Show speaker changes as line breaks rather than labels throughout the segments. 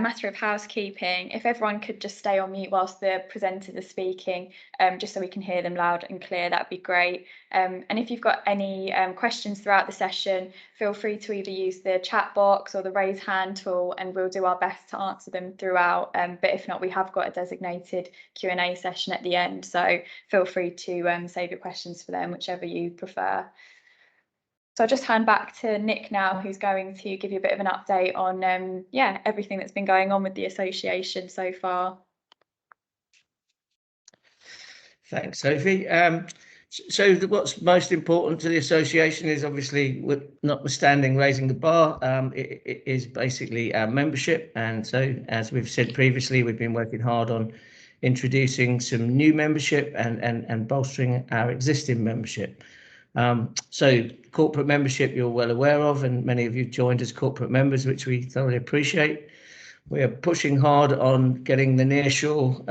a matter of housekeeping, if everyone could just stay on mute whilst the presenters are speaking, just so we can hear them loud and clear, that'd be great. And if you've got any questions throughout the session, feel free to either use the chat box or the raise hand tool, and we'll do our best to answer them throughout. But if not, we have got a designated Q&A session at the end, so feel free to save your questions for them, whichever you prefer. So I'll just hand back to Nick now, who's going to give you a bit of an update on everything that's been going on with the association so far.
Thanks, Sophie. So what's most important to the association is, obviously, notwithstanding raising the bar, it is basically our membership. And so, as we've said previously, we've been working hard on introducing some new membership and bolstering our existing membership. So corporate membership you're well aware of, and many of you joined as corporate members, which we thoroughly appreciate. We are pushing hard on getting the nearshore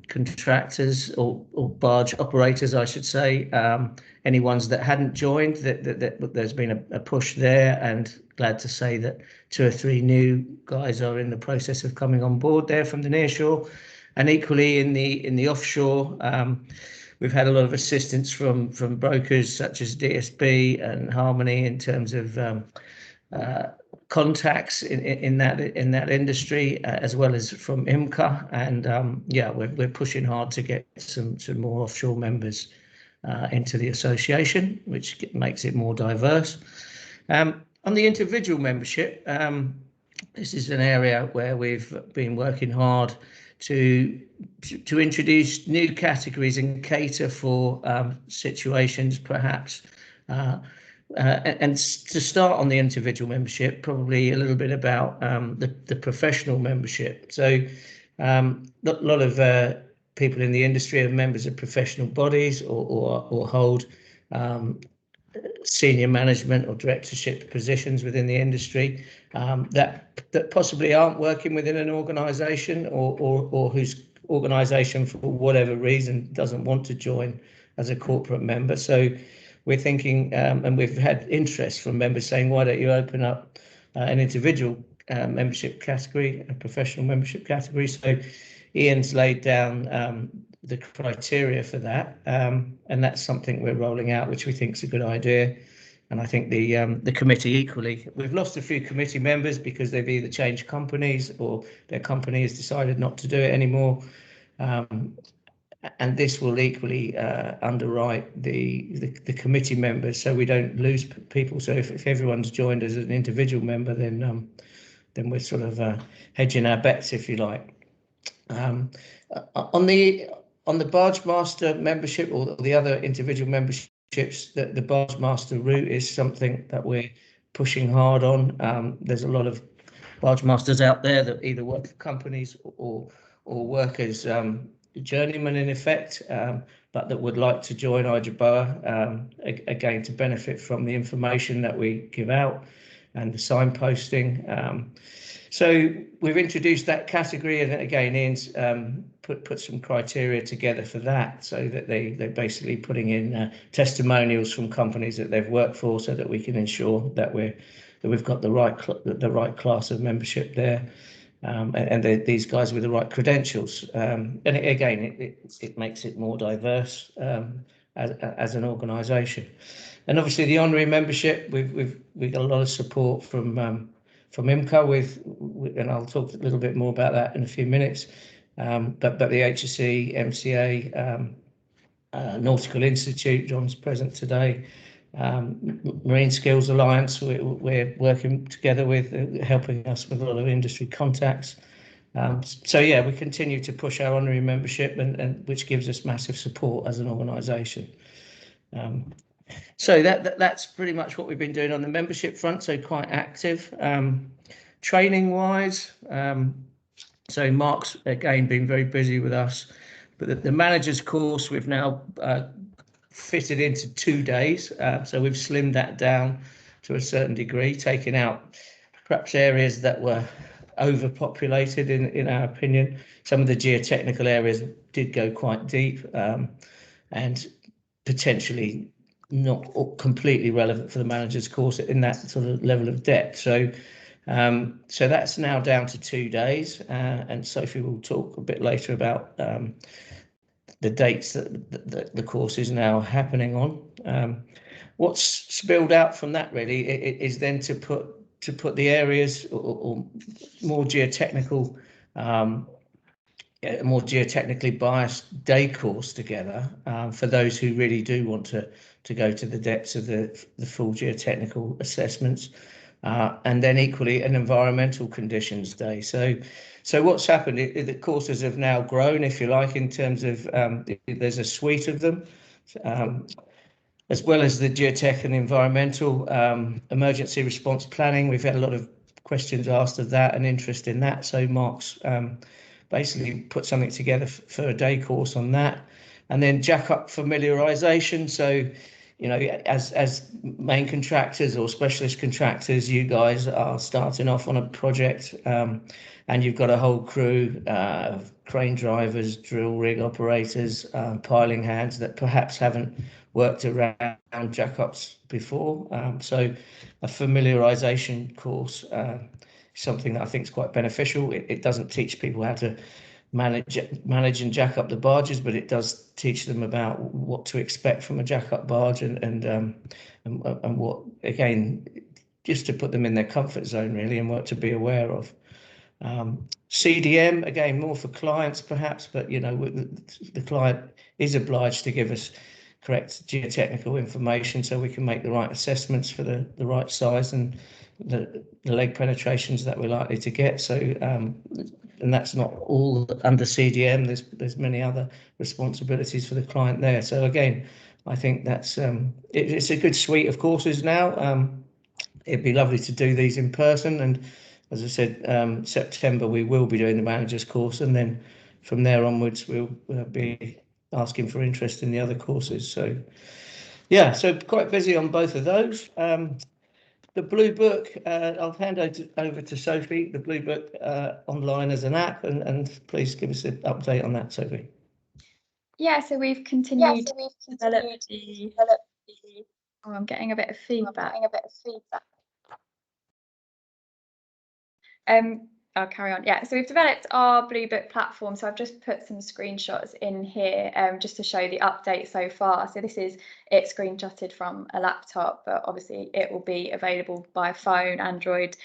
contractors or barge operators, I should say, any ones that hadn't joined, that there's been a push there, and glad to say that 2 or 3 new guys are in the process of coming on board there from the nearshore. And equally in the offshore, we've had a lot of assistance from brokers such as DSB and Harmony in terms of contacts in that industry, as well as from IMCA. And we're pushing hard to get some more offshore members into the association, which makes it more diverse. On the individual membership, this is an area where we've been working hard to introduce new categories and cater for situations, perhaps. And to start on the individual membership, probably a little bit about the professional membership. So a lot of people in the industry are members of professional bodies or hold senior management or directorship positions within the industry that possibly aren't working within an organisation or whose organisation, for whatever reason, doesn't want to join as a corporate member. So we're thinking, and we've had interest from members saying, why don't you open up an individual membership category, a professional membership category? So Ian's laid down the criteria for that, and that's something we're rolling out, which we think is a good idea. And I think the committee equally, we've lost a few committee members because they've either changed companies or their company has decided not to do it anymore. And this will equally underwrite the committee members, so we don't lose people. So if everyone's joined as an individual member, then we're sort of hedging our bets, if you like. On the Barge Master membership or the other individual memberships, the Barge Master route is something that we're pushing hard on. There's a lot of Barge Masters out there that either work for companies or work as journeyman in effect, but that would like to join IJUBOA, again, to benefit from the information that we give out and the signposting. So we've introduced that category, and again, Ian's put some criteria together for that, so that they're basically putting in testimonials from companies that they've worked for, so that we can ensure that we've got the right class of membership there. And these guys with the right credentials, and it makes it more diverse as an organisation. And obviously the honorary membership, we've got a lot of support from IMCA and I'll talk a little bit more about that in a few minutes. But the HSE, MCA, Nautical Institute, John's present today. Marine Skills Alliance, we're working together with, helping us with a lot of industry contacts. So yeah, we continue to push our honorary membership, and which gives us massive support as an organisation. So that's pretty much what we've been doing on the membership front, so quite active. Training wise, so Mark's again been very busy with us, but the manager's course we've now fitted into 2 days, so we've slimmed that down to a certain degree, taking out perhaps areas that were overpopulated in our opinion. Some of the geotechnical areas did go quite deep, and potentially not completely relevant for the manager's course in that sort of level of depth. So So that's now down to 2 days, and Sophie will talk a bit later about the dates that the course is now happening on. What's spilled out from that really is then to put the areas or more geotechnical, a more geotechnically biased day course together for those who really do want to go to the depths of the full geotechnical assessments, and then equally an environmental conditions day. So what's happened? The courses have now grown, if you like, in terms of there's a suite of them. As well as the geotech and environmental emergency response planning. We've had a lot of questions asked of that and interest in that. So Mark's basically put something together for a day course on that. And then jack up familiarisation. So, you know, as main contractors or specialist contractors, you guys are starting off on a project and you've got a whole crew of crane drivers, drill rig operators, piling hands that perhaps haven't worked around jack-ups before. So a familiarisation course is something that I think is quite beneficial. It doesn't teach people how to manage and jack up the barges, but it does teach them about what to expect from a jack-up barge and what, again, just to put them in their comfort zone really and what to be aware of. CDM, again, more for clients perhaps, but you know, the client is obliged to give us correct geotechnical information so we can make the right assessments for the right size and the leg penetrations that we're likely to get. So and that's not all under CDM. There's many other responsibilities for the client there. So again, I think that's it's a good suite of courses now. It'd be lovely to do these in person, and as I said, September we will be doing the manager's course, and then from there onwards we'll be asking for interest in the other courses. So yeah, so quite busy on both of those. The Blue Book, I'll hand over to Sophie. The Blue Book online as an app, and please give us an update on that, Sophie.
Yeah, so we've continued to develop the. Oh, I'm getting a bit of feedback. I'll carry on. Yeah, so we've developed our Blue Book platform. So I've just put some screenshots in here just to show the update so far. So this is it screenshotted from a laptop, but obviously it will be available by phone, Android,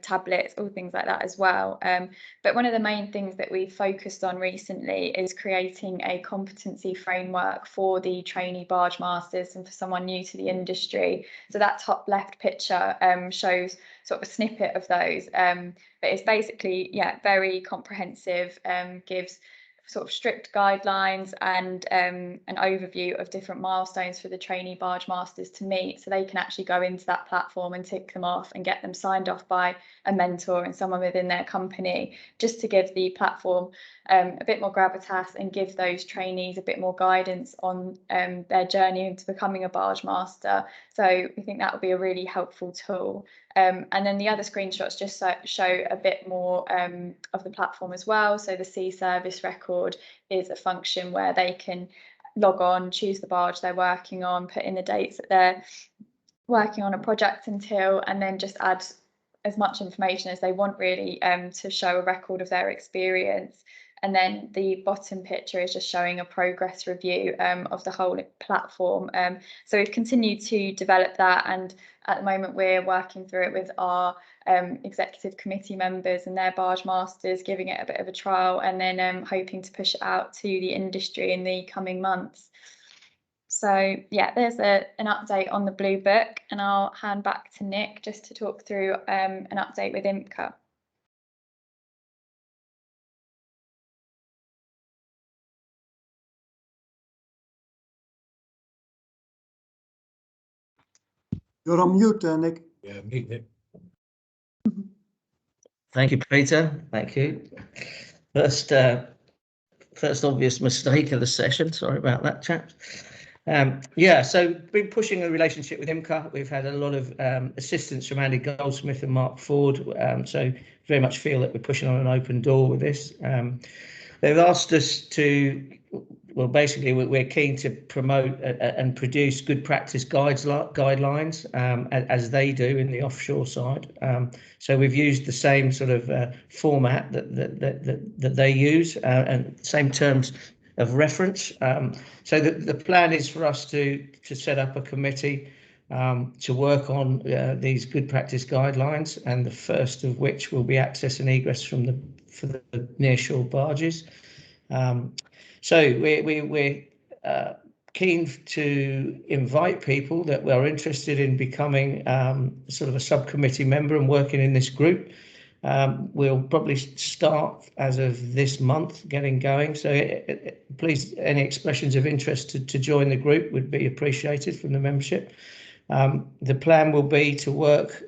tablets, all things like that as well. But one of the main things that we've focused on recently is creating a competency framework for the trainee barge masters and for someone new to the industry. So that top left picture shows sort of a snippet of those, but it's basically, yeah, very comprehensive, gives sort of strict guidelines and an overview of different milestones for the trainee barge masters to meet, so they can actually go into that platform and tick them off and get them signed off by a mentor and someone within their company, just to give the platform a bit more gravitas and give those trainees a bit more guidance on their journey into becoming a barge master. So we think that will be a really helpful tool. And then the other screenshots just show a bit more of the platform as well. So the sea service record is a function where they can log on, choose the barge they're working on, put in the dates that they're working on a project until, and then just add as much information as they want really to show a record of their experience. And then the bottom picture is just showing a progress review of the whole platform. So we've continued to develop that, and at the moment we're working through it with our executive committee members and their barge masters, giving it a bit of a trial, and then hoping to push it out to the industry in the coming months. So yeah, there's an update on the Blue Book, and I'll hand back to Nick just to talk through an update with IMCA.
You're on mute, Nick.
Yeah, mute Nick.
Thank you, Peter. Thank you. First obvious mistake of the session. Sorry about that, chaps. Yeah, so been pushing a relationship with IMCA. We've had a lot of assistance from Andy Goldsmith and Mark Ford. So very much feel that we're pushing on an open door with this. they've asked us to, well, basically we're keen to promote and produce good practice guidelines as they do in the offshore side. So we've used the same sort of format that they use and same terms of reference. So the plan is for us to set up a committee to work on these good practice guidelines, and the first of which will be access and egress for the nearshore barges. So we're keen to invite people that are interested in becoming sort of a subcommittee member and working in this group. We'll probably start as of this month getting going. So please, any expressions of interest to join the group would be appreciated from the membership. The plan will be to work,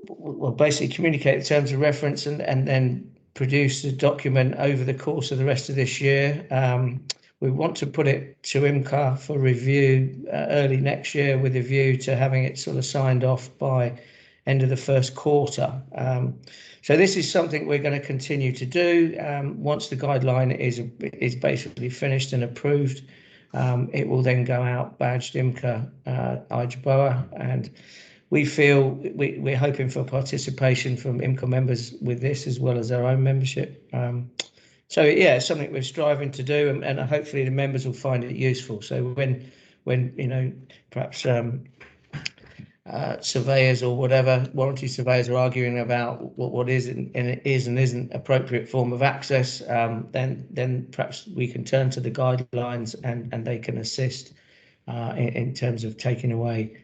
well, basically communicate the terms of reference and then produce a document over the course of the rest of this year. We want to put it to IMCA for review early next year, with a view to having it sort of signed off by end of the first quarter. So this is something we're going to continue to do. Once the guideline is basically finished and approved, it will then go out badged IMCA, IJUBOA, and we feel we're hoping for participation from IMCA members with this, as well as our own membership. So yeah, it's something we're striving to do, and hopefully the members will find it useful. So when you know, perhaps surveyors or whatever, warranty surveyors are arguing about what is and isn't appropriate form of access, then perhaps we can turn to the guidelines and they can assist in terms of taking away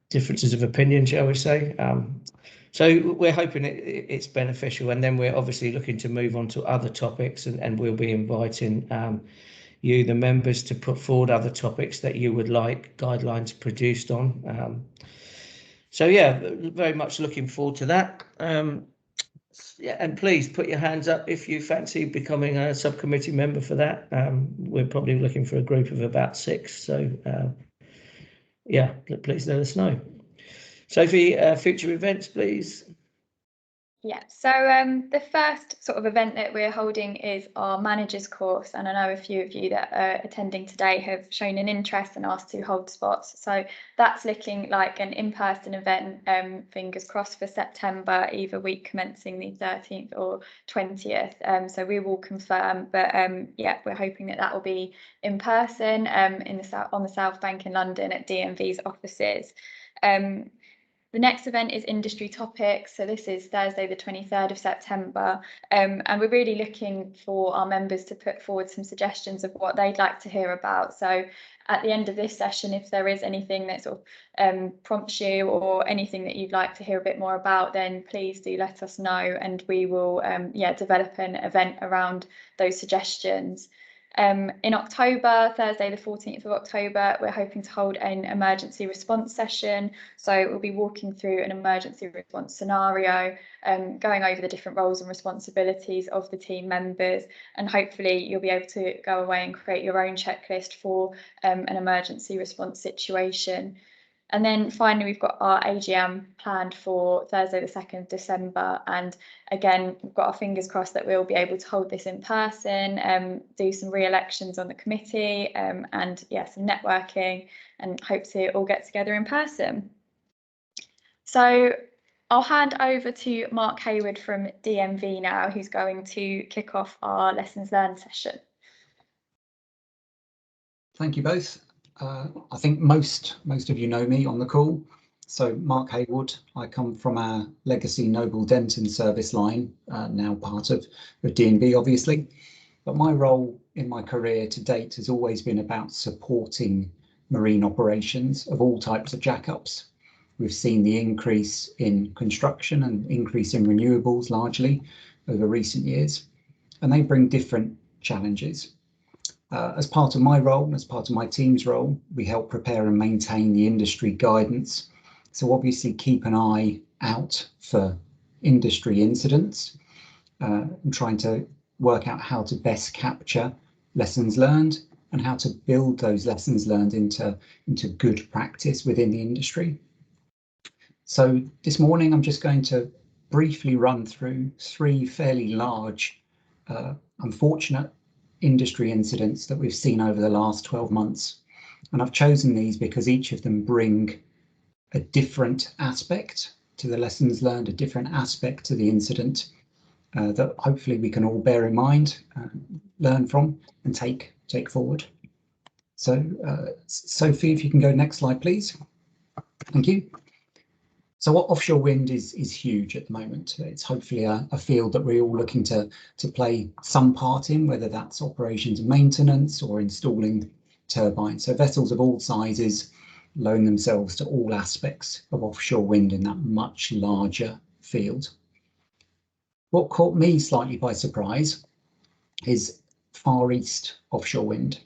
differences of opinion, shall we say. So we're hoping it's beneficial, and then we're obviously looking to move on to other topics, and we'll be inviting you, the members, to put forward other topics that you would like guidelines produced on. So yeah, very much looking forward to that. Yeah, and please put your hands up if you fancy becoming a subcommittee member for that. We're probably looking for a group of about 6. So yeah, please let us know. Sophie, future events, please.
Yeah, so the first sort of event that we're holding is our managers course, and I know a few of you that are attending today have shown an interest and asked to hold spots. So that's looking like an in-person event, fingers crossed, for September, either week commencing the 13th or 20th. So we will confirm, but yeah, we're hoping that will be in person in the on the South Bank in London at DMV's offices. The next event is Industry Topics. So this is Thursday, the 23rd of September. And we're really looking for our members to put forward some suggestions of what they'd like to hear about. So at the end of this session, if there is anything that sort of prompts you, or anything that you'd like to hear a bit more about, then please do let us know, and we will develop an event around those suggestions. In October, Thursday the 14th of October, we're hoping to hold an emergency response session. So we'll be walking through an emergency response scenario, going over the different roles and responsibilities of the team members, and hopefully you'll be able to go away and create your own checklist for an emergency response situation. And then finally, we've got our AGM planned for Thursday, the 2nd of December. And again, we've got our fingers crossed that we'll be able to hold this in person, do some re-elections on the committee, and yeah, some networking, and hope to all get together in person. So I'll hand over to Mark Hayward from DMV now, who's going to kick off our lessons learned session.
Thank you both. I think most of you know me on the call. So Mark Hayward, I come from our legacy Noble Denton service line, now part of DNV obviously. But my role in my career to date has always been about supporting marine operations of all types of jackups. We've seen the increase in construction and increase in renewables largely over recent years, and they bring different challenges. As part of my role, as part of my team's role, we help prepare and maintain the industry guidance. So obviously keep an eye out for industry incidents, and trying to work out how to best capture lessons learned and how to build those lessons learned into good practice within the industry. So this morning, I'm just going to briefly run through 3 fairly large unfortunate industry incidents that we've seen over the last 12 months. And I've chosen these because each of them bring a different aspect to the lessons learned, a different aspect to the incident that hopefully we can all bear in mind, learn from and take forward. So Sophie, if you can go next slide, please. Thank you. So what offshore wind is huge at the moment. It's hopefully a field that we're all looking to play some part in, whether that's operations and maintenance or installing turbines. So vessels of all sizes loan themselves to all aspects of offshore wind in that much larger field. What caught me slightly by surprise is Far East offshore wind.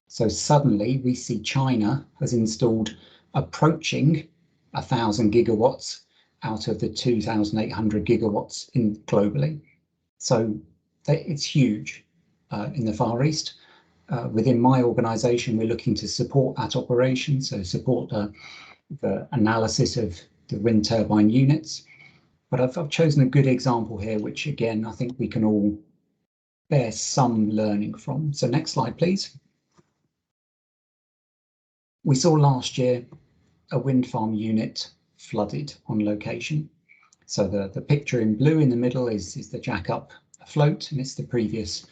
So suddenly we see China has installed approaching 1,000 gigawatts out of the 2,800 gigawatts globally. So it's huge in the Far East. Within my organisation, we're looking to support that operation, so support the analysis of the wind turbine units. But I've chosen a good example here, which again, I think we can all bear some learning from. So next slide, please. We saw last year a wind farm unit flooded on location. So the picture in blue in the middle is the jack-up float, and it's the previous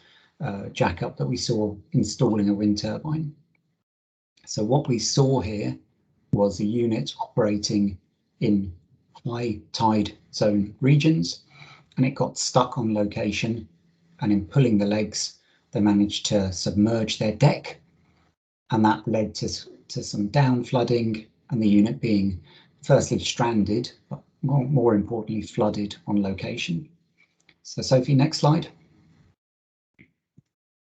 jack-up that we saw installing a wind turbine. So what we saw here was a unit operating in high tide zone regions, and it got stuck on location, and in pulling the legs, they managed to submerge their deck, and that led to some down flooding and the unit being firstly stranded, but more importantly flooded on location. So Sophie, next slide.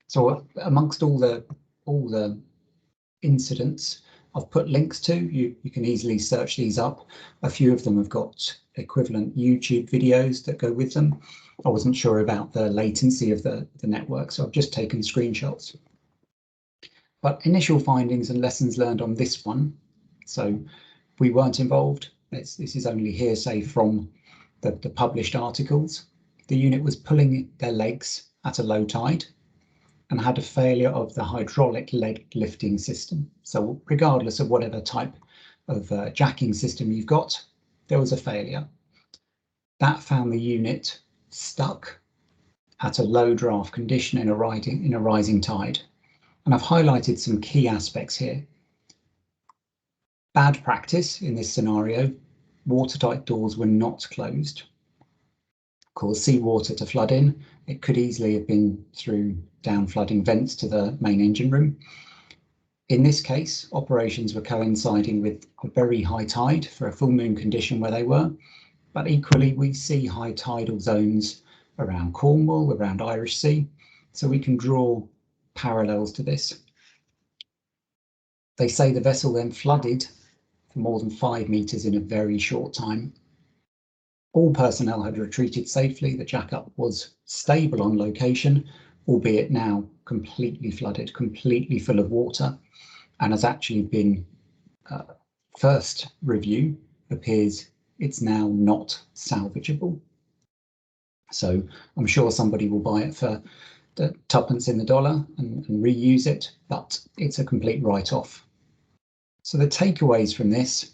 So amongst all the incidents I've put links to, you can easily search these up. A few of them have got equivalent YouTube videos that go with them. I wasn't sure about the latency of the network, so I've just taken screenshots. But initial findings and lessons learned on this one. So we weren't involved. This is only hearsay from the published articles. The unit was pulling their legs at a low tide and had a failure of the hydraulic leg lifting system. So regardless of whatever type of jacking system you've got, there was a failure. That found the unit stuck at a low draft condition in a rising tide. And I've highlighted some key aspects here. Bad practice in this scenario, watertight doors were not closed. Caused seawater to flood in. It could easily have been through down flooding vents to the main engine room. In this case, operations were coinciding with a very high tide for a full moon condition where they were, but equally we see high tidal zones around Cornwall, around Irish Sea, so we can draw parallels to this. They say the vessel then flooded for more than 5 meters in a very short time. All personnel had retreated safely. The jack-up was stable on location, albeit now completely flooded, completely full of water, and has actually been, first review appears it's now not salvageable. So I'm sure somebody will buy it for the tuppence in the dollar and reuse it, but it's a complete write-off. So the takeaways from this,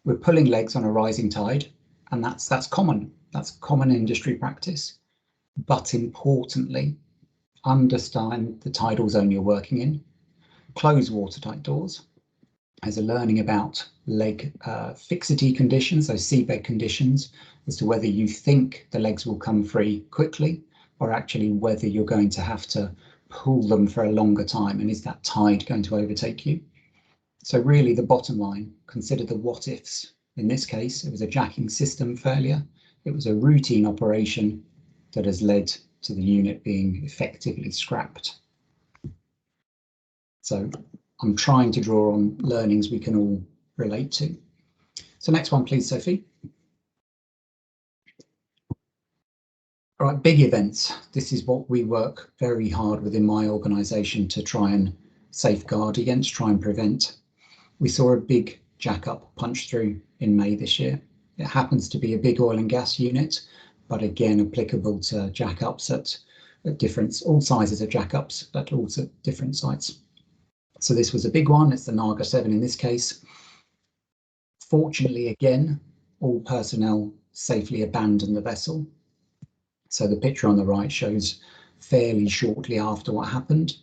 we're pulling legs on a rising tide, and that's common. That's common industry practice. But importantly, understand the tidal zone you're working in. Close watertight doors. As a learning about leg fixity conditions, those seabed conditions, as to whether you think the legs will come free quickly or actually whether you're going to have to pull them for a longer time, and is that tide going to overtake you? So really the bottom line, consider the what ifs. In this case, it was a jacking system failure. It was a routine operation that has led to the unit being effectively scrapped. So I'm trying to draw on learnings we can all relate to. So next one, please, Sophie. All right, big events. This is what we work very hard within my organisation to try and safeguard against, try and prevent. We saw a big jack-up punch through in May this year. It happens to be a big oil and gas unit, but again applicable to jack-ups at at all sizes of jackups, but also at different sites. So this was a big one. It's the Naga 7 in this case. Fortunately, again, all personnel safely abandoned the vessel. So the picture on the right shows fairly shortly after what happened.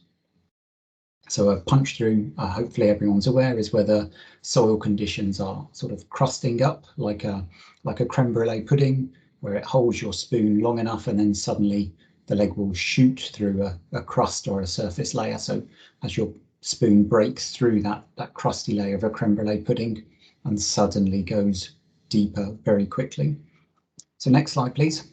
So a punch through, hopefully everyone's aware, is where the soil conditions are sort of crusting up like a creme brulee pudding, where it holds your spoon long enough and then suddenly the leg will shoot through a crust or a surface layer. So as your spoon breaks through that crusty layer of a creme brulee pudding and suddenly goes deeper very quickly. So next slide, please.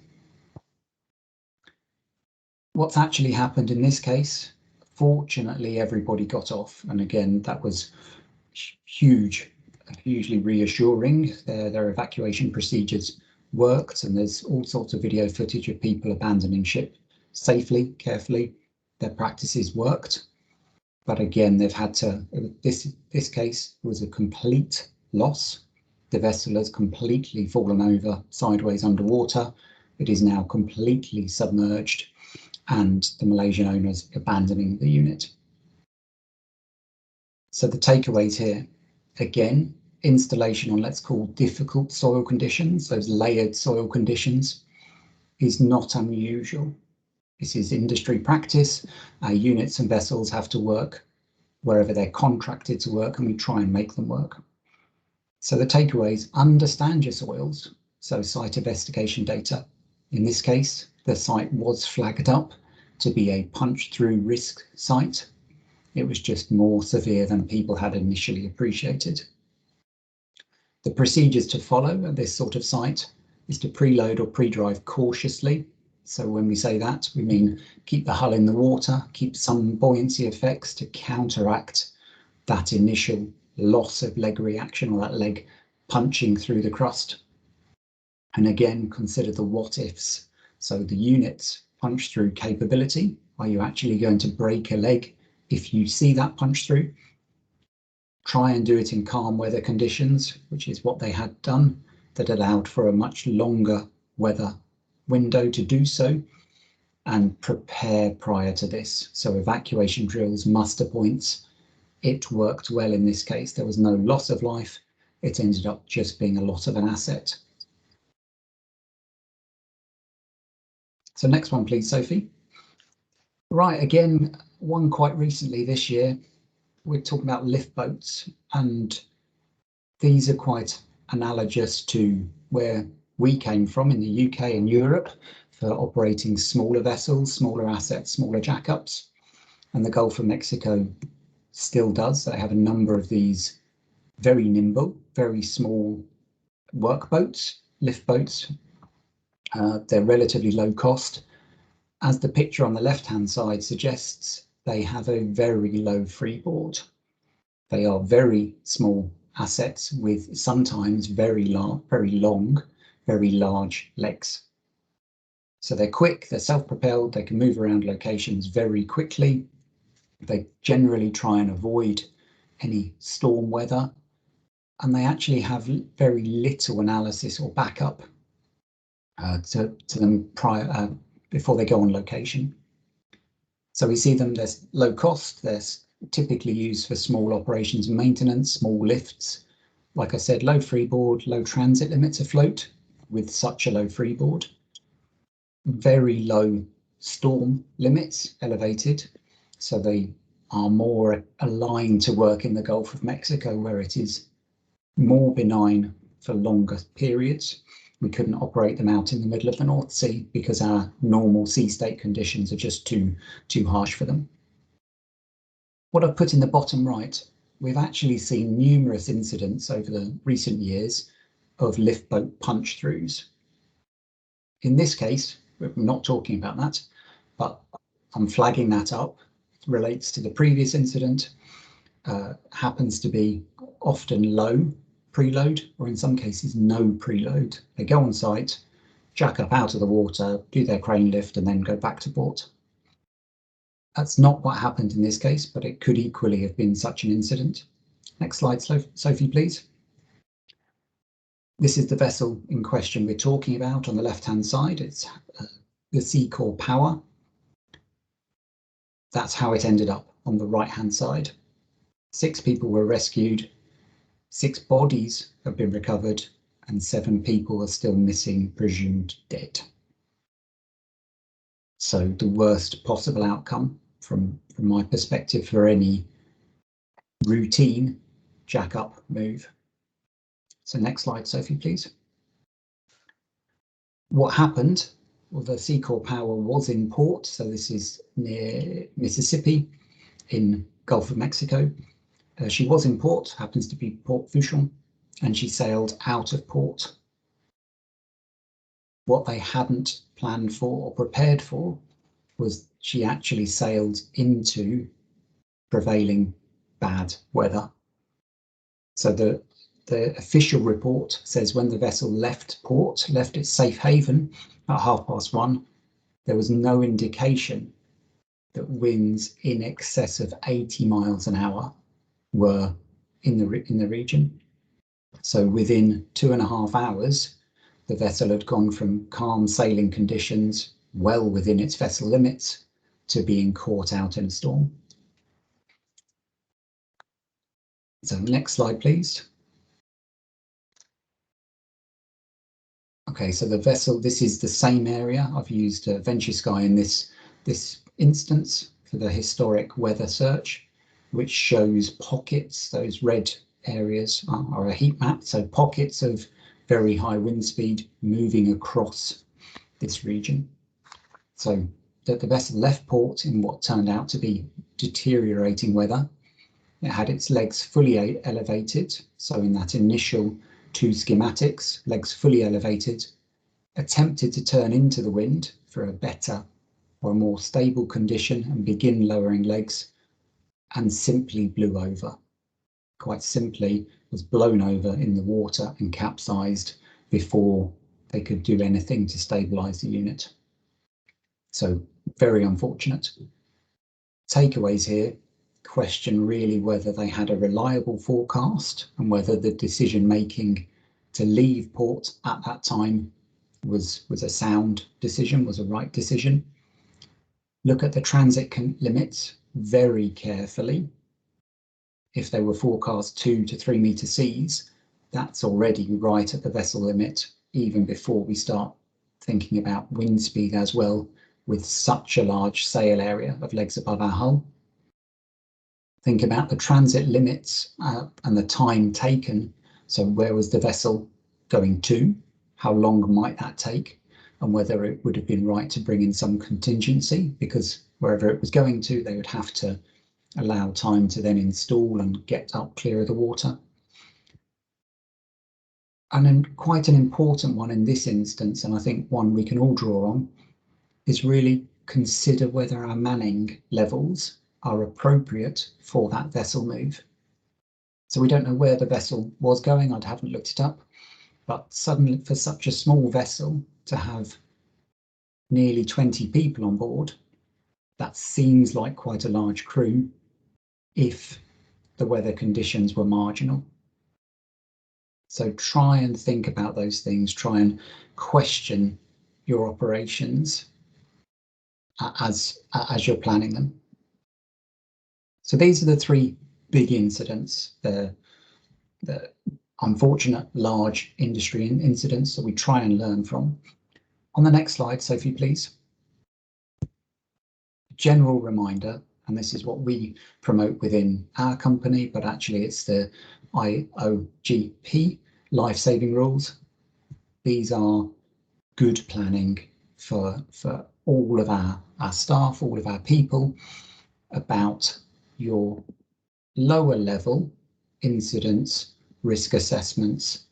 What's actually happened in this case, fortunately, everybody got off. And again, that was hugely reassuring. Their evacuation procedures worked, and there's all sorts of video footage of people abandoning ship safely, carefully. Their practices worked. But again, they've had to, this case was a complete loss. The vessel has completely fallen over sideways underwater. It is now completely submerged, and the Malaysian owners abandoning the unit. So the takeaways here, again, installation on, let's call, difficult soil conditions, those layered soil conditions, is not unusual. This is industry practice. Our units and vessels have to work wherever they're contracted to work, and we try and make them work. So the takeaways: understand your soils. So site investigation data. In this case, the site was flagged up to be a punch-through risk site. It was just more severe than people had initially appreciated. The procedures to follow at this sort of site is to preload or pre-drive cautiously. So when we say that, we mean keep the hull in the water, keep some buoyancy effects to counteract that initial loss of leg reaction, or that leg punching through the crust. And again, consider the what ifs. So the unit's punch through capability. Are you actually going to break a leg if you see that punch through? Try and do it in calm weather conditions, which is what they had done, that allowed for a much longer weather window to do so, and prepare prior to this. So evacuation drills, muster points, it worked well in this case. There was no loss of life. It ended up just being a loss of an asset. So next one, please, Sophie. Right, again, one quite recently this year, we're talking about lift boats, and these are quite analogous to where we came from in the UK and Europe for operating smaller vessels, smaller assets, smaller jackups. And the Gulf of Mexico still does. They have a number of these very nimble, very small workboats, lift boats. They're relatively low cost. As the picture on the left-hand side suggests, they have a very low freeboard. They are very small assets with sometimes very long, very large legs. So they're quick, they're self-propelled, they can move around locations very quickly. They generally try and avoid any storm weather, and they actually have very little analysis or backup to them prior before they go on location. So we see them, they're low cost, they're typically used for small operations and maintenance, small lifts. Like I said, low freeboard, low transit limits afloat with such a low freeboard. Very low storm limits, elevated, so they are more aligned to work in the Gulf of Mexico, where it is more benign for longer periods. We couldn't operate them out in the middle of the North Sea because our normal sea state conditions are just too harsh for them. What I've put in the bottom right, we've actually seen numerous incidents over the recent years of lift boat punch throughs. In this case, we're not talking about that, but I'm flagging that up. It relates to the previous incident, happens to be often low preload, or in some cases no preload. They go on site, jack up out of the water, do their crane lift, and then go back to port. That's not what happened in this case, but it could equally have been such an incident. Next slide, Sophie, please. This is the vessel in question we're talking about on the left-hand side. It's the Seacore Power. that's how it ended up on the right-hand side. 6 people were rescued, 6 bodies have been recovered, and 7 people are still missing, presumed dead. So the worst possible outcome from my perspective for any routine jack-up move. So next slide, Sophie, please. What happened? Well, the Seacor Power was in port, so this is near Mississippi in Gulf of Mexico. She was in port, happens to be Port Fourchon, and she sailed out of port. What they hadn't planned for or prepared for was she actually sailed into prevailing bad weather. So the official report says when the vessel left port, left its safe haven at 1:30, there was no indication that winds in excess of 80 miles an hour were in the region. So within 2.5 hours, the vessel had gone from calm sailing conditions, well within its vessel limits, to being caught out in a storm. So next slide, please. Okay, so the vessel, this is the same area. I've used Venture Sky in this instance for the historic weather search, which shows pockets. Those red areas are a heat map, so pockets of very high wind speed moving across this region. So the vessel left port in what turned out to be deteriorating weather. It had its legs fully elevated, so in that initial 2 schematics, legs fully elevated, attempted to turn into the wind for a better or a more stable condition and begin lowering legs, and simply blew over. Quite simply was blown over in the water and capsized before they could do anything to stabilize the unit. So very unfortunate. Takeaways here, question really whether they had a reliable forecast and whether the decision making to leave port at that time was a sound decision, was a right decision. Look at the transit limits very carefully. If they were forecast 2 to 3 meter seas, that's already right at the vessel limit, even before we start thinking about wind speed as well, with such a large sail area of legs above our hull. Think about the transit limits and the time taken. So where was the vessel going to? How long might that take? And whether it would have been right to bring in some contingency, because wherever it was going to, they would have to allow time to then install and get up clear of the water. And then quite an important one in this instance, and I think one we can all draw on, is really consider whether our manning levels are appropriate for that vessel move. So we don't know where the vessel was going, I haven't looked it up, but suddenly for such a small vessel to have nearly 20 people on board, that seems like quite a large crew if the weather conditions were marginal. So try and think about those things, try and question your operations as you're planning them. So these are the 3 big incidents, the unfortunate large industry incidents that we try and learn from. On the next slide, Sophie, please. General reminder, and this is what we promote within our company, but actually it's the IJUBOA life-saving rules. These are good planning for all of our staff, all of our people, about your lower level incidents, risk assessments,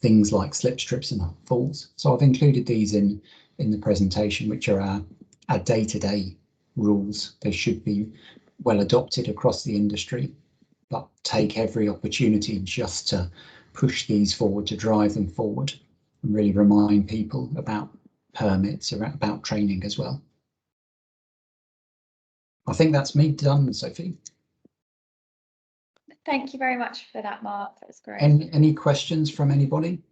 things like slip, trips and falls. So I've included these in the presentation, which are our day-to-day rules. They should be well adopted across the industry, but take every opportunity just to push these forward, to drive them forward, and really remind people about permits, about training as well. I think that's me done, Sophie.
Thank you very much for that, Mark. That was great.
Any questions from anybody?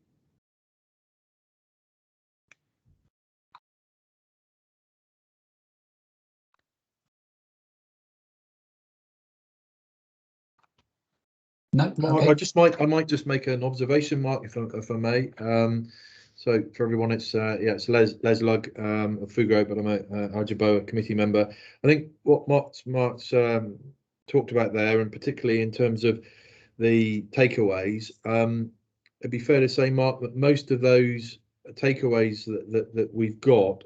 No,
Mark,
okay.
I might just make an observation, Mark, if I may. So for everyone, it's it's Les Lugg of Fugro, but I'm a IJUBOA committee member. I think what Mark's talked about there, and particularly in terms of the takeaways, it'd be fair to say, Mark, that most of those takeaways that we've got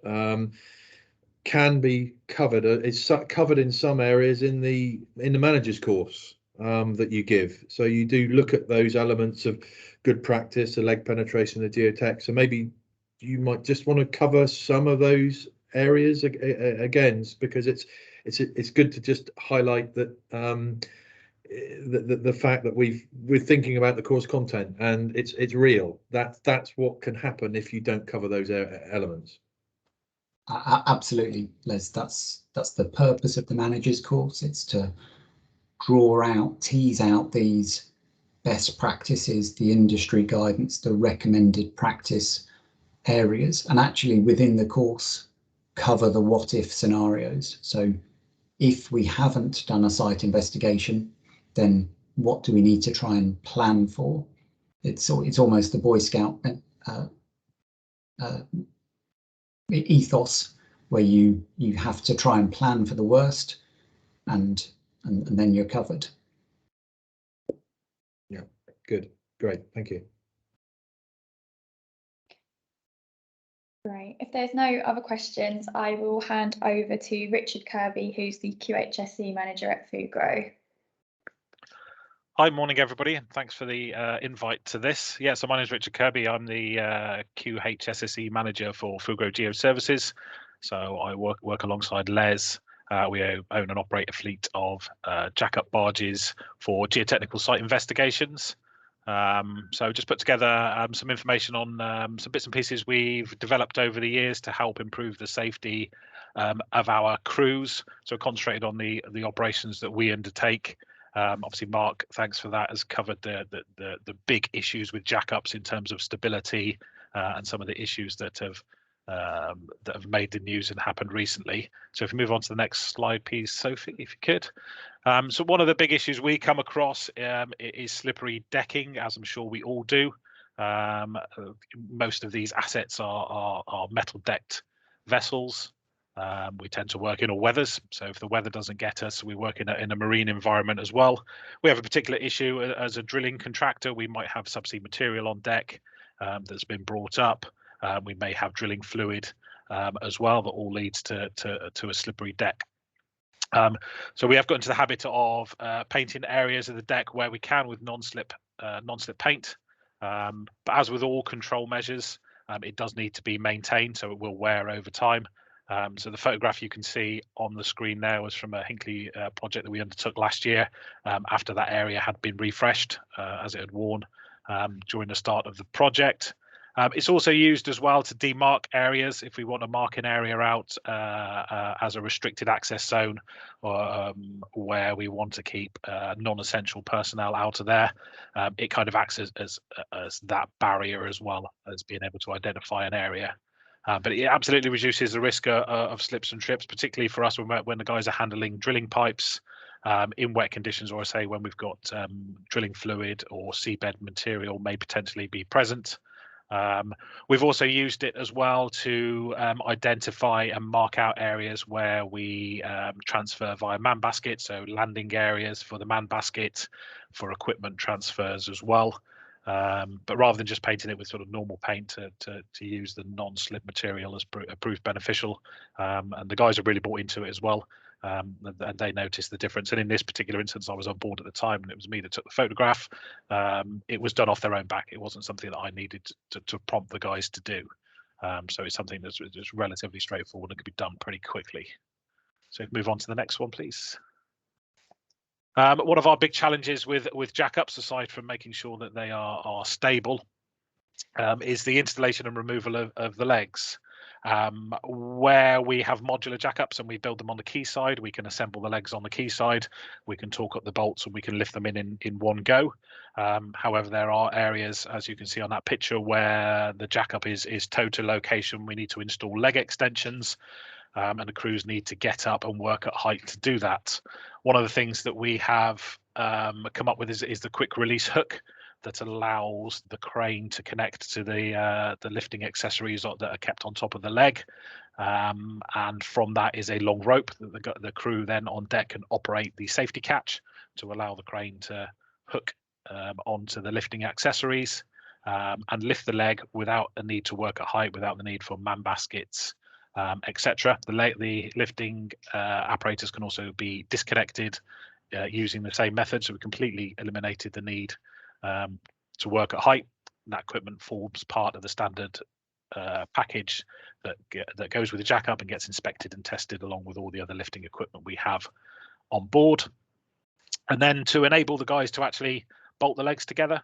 can be covered. It's covered in some areas in the manager's course that you give. So you do look at those elements of good practice, the leg penetration, the geotech. So maybe you might just want to cover some of those areas again, because it's good to just highlight that the fact that we're thinking about the course content, and it's real. That's what can happen if you don't cover those elements.
Absolutely, Les. That's the purpose of the manager's course. It's to tease out these best practices, the industry guidance, the recommended practice areas, and actually within the course cover the what if scenarios. So if we haven't done a site investigation, then what do we need to try and plan for? It's almost the Boy Scout ethos, where you have to try and plan for the worst, and then you're covered.
Yeah, good, great, thank you.
Great. If there's no other questions, I will hand over to Richard Kirby, who's the QHSE manager at Fugro.
Hi, morning everybody, and thanks for the invite to this. Yeah, so my name is Richard Kirby. I'm the QHSE manager for Fugro Geo Services. So I work alongside Les. We own and operate a fleet of jack-up barges for geotechnical site investigations. So just put together some information on some bits and pieces we've developed over the years to help improve the safety of our crews. So concentrated on the operations that we undertake. Obviously, Mark, thanks for that, has covered the big issues with jackups in terms of stability and some of the issues that have made the news and happened recently. So if we move on to the next slide, please, Sophie, if you could. So one of the big issues we come across is slippery decking, as I'm sure we all do. Most of these assets are metal decked vessels. We tend to work in all weathers, so if the weather doesn't get us, we work in a marine environment as well. We have a particular issue as a drilling contractor. We might have subsea material on deck that's been brought up. We may have drilling fluid as well, that all leads to a slippery deck. So we have got into the habit of painting areas of the deck where we can with non-slip paint. But as with all control measures, it does need to be maintained, so it will wear over time. So the photograph you can see on the screen there was from a Hinckley project that we undertook last year, after that area had been refreshed as it had worn during the start of the project. It's also used as well to demarc areas if we want to mark an area out as a restricted access zone, or where we want to keep non-essential personnel out of there. It kind of acts as that barrier as well as being able to identify an area. But it absolutely reduces the risk of slips and trips, particularly for us when the guys are handling drilling pipes in wet conditions, or I say when we've got drilling fluid or seabed material may potentially be present. We've also used it as well to identify and mark out areas where we transfer via man basket, so landing areas for the man basket, for equipment transfers as well. But rather than just painting it with sort of normal paint, to use the non-slip material has proved beneficial, and the guys have really bought into it as well. And they noticed the difference. And in this particular instance, I was on board at the time, and it was me that took the photograph. It was done off their own back. It wasn't something that I needed to prompt the guys to do. So it's something that's relatively straightforward and can be done pretty quickly. So move on to the next one, please. One of our big challenges with jackups, aside from making sure that they are stable, is the installation and removal of the legs. Where we have modular jackups and we build them on the quayside, we can assemble the legs on the quayside, we can torque up the bolts, and we can lift them in one go. However, there are areas, as you can see on that picture, where the jackup is towed to location. We need to install leg extensions, and the crews need to get up and work at height to do that. One of the things that we have come up with is the quick release hook that allows the crane to connect to the lifting accessories that are kept on top of the leg, and from that is a long rope that the crew then on deck can operate the safety catch to allow the crane to hook onto the lifting accessories and lift the leg without a need to work at height, without the need for man baskets, etc. The lifting apparatus can also be disconnected using the same method, so we completely eliminated the need to work at height. That equipment forms part of the standard package that goes with the jack up and gets inspected and tested along with all the other lifting equipment we have on board. And then to enable the guys to actually bolt the legs together,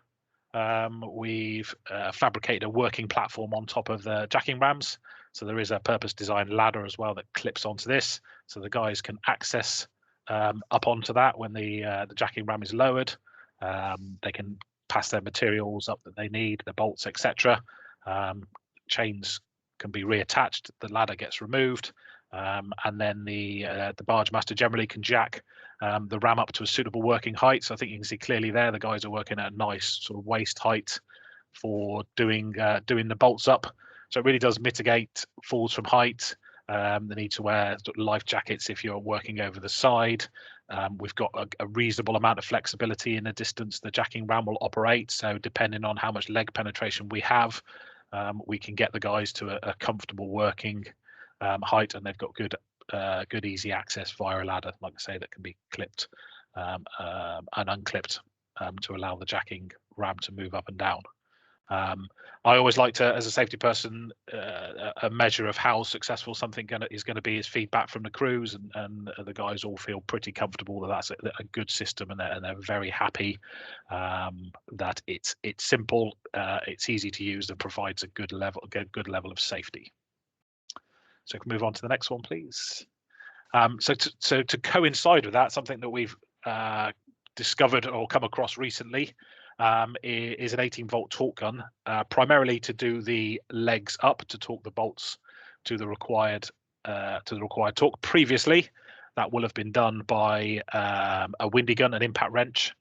we've fabricated a working platform on top of the jacking rams. So there is a purpose designed ladder as well that clips onto this, so the guys can access up onto that when the jacking ram is lowered. They can pass their materials up that they need, the bolts, etc. Chains can be reattached, the ladder gets removed, and then the barge master generally can jack the ram up to a suitable working height. So I think you can see clearly there the guys are working at a nice sort of waist height for doing the bolts up. So it really does mitigate falls from height, the need to wear life jackets if you're working over the side. We've got a reasonable amount of flexibility in the distance the jacking ram will operate. So depending on how much leg penetration we have, we can get the guys to a comfortable working height, and they've got good easy access via a ladder, like I say, that can be clipped and unclipped to allow the jacking ram to move up and down. I always like to, as a safety person, a measure of how successful something is going to be is feedback from the crews, and the guys all feel pretty comfortable that that's a good system, and they're very happy that it's simple, it's easy to use, and provides a good level of safety. So we can move on to the next one, please. So to coincide with that, something that we've discovered or come across recently is an 18-volt torque gun, primarily to do the legs up, to torque the bolts to the required torque. Previously, that will have been done by a windy gun, an impact wrench,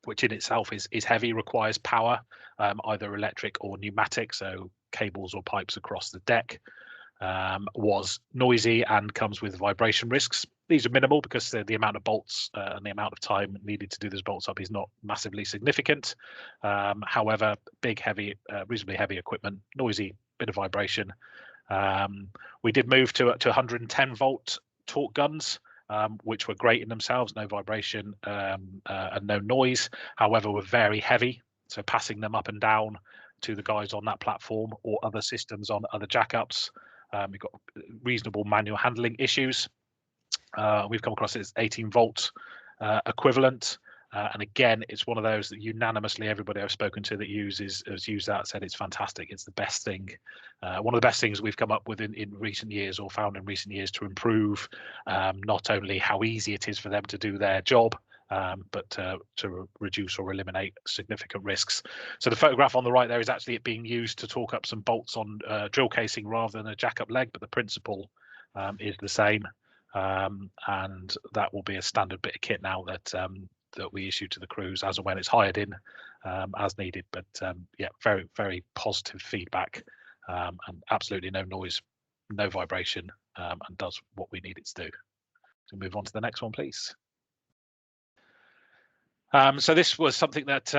which in itself is heavy, requires power, either electric or pneumatic, so cables or pipes across the deck. Was noisy and comes with vibration risks. These are minimal because the amount of bolts and the amount of time needed to do those bolts up is not massively significant. However, big, heavy, reasonably heavy equipment, noisy, bit of vibration. We did move to 110-volt torque guns, which were great in themselves, no vibration and no noise. However, were very heavy, so passing them up and down to the guys on that platform or other systems on other jackups, we've got reasonable manual handling issues. We've come across its 18-volt equivalent, and again, it's one of those that unanimously everybody I've spoken to that has used that said it's fantastic. It's the best thing, one of the best things we've come up with in recent years, or found in recent years, to improve not only how easy it is for them to do their job, but to reduce or eliminate significant risks. So the photograph on the right there is actually it being used to torque up some bolts on drill casing rather than a jack up leg, but the principle is the same, and that will be a standard bit of kit now that we issue to the crews as and when it's hired in, as needed. But yeah, very, very positive feedback, and absolutely no noise, no vibration, and does what we need it to do. So move on to the next one, please. So this was something that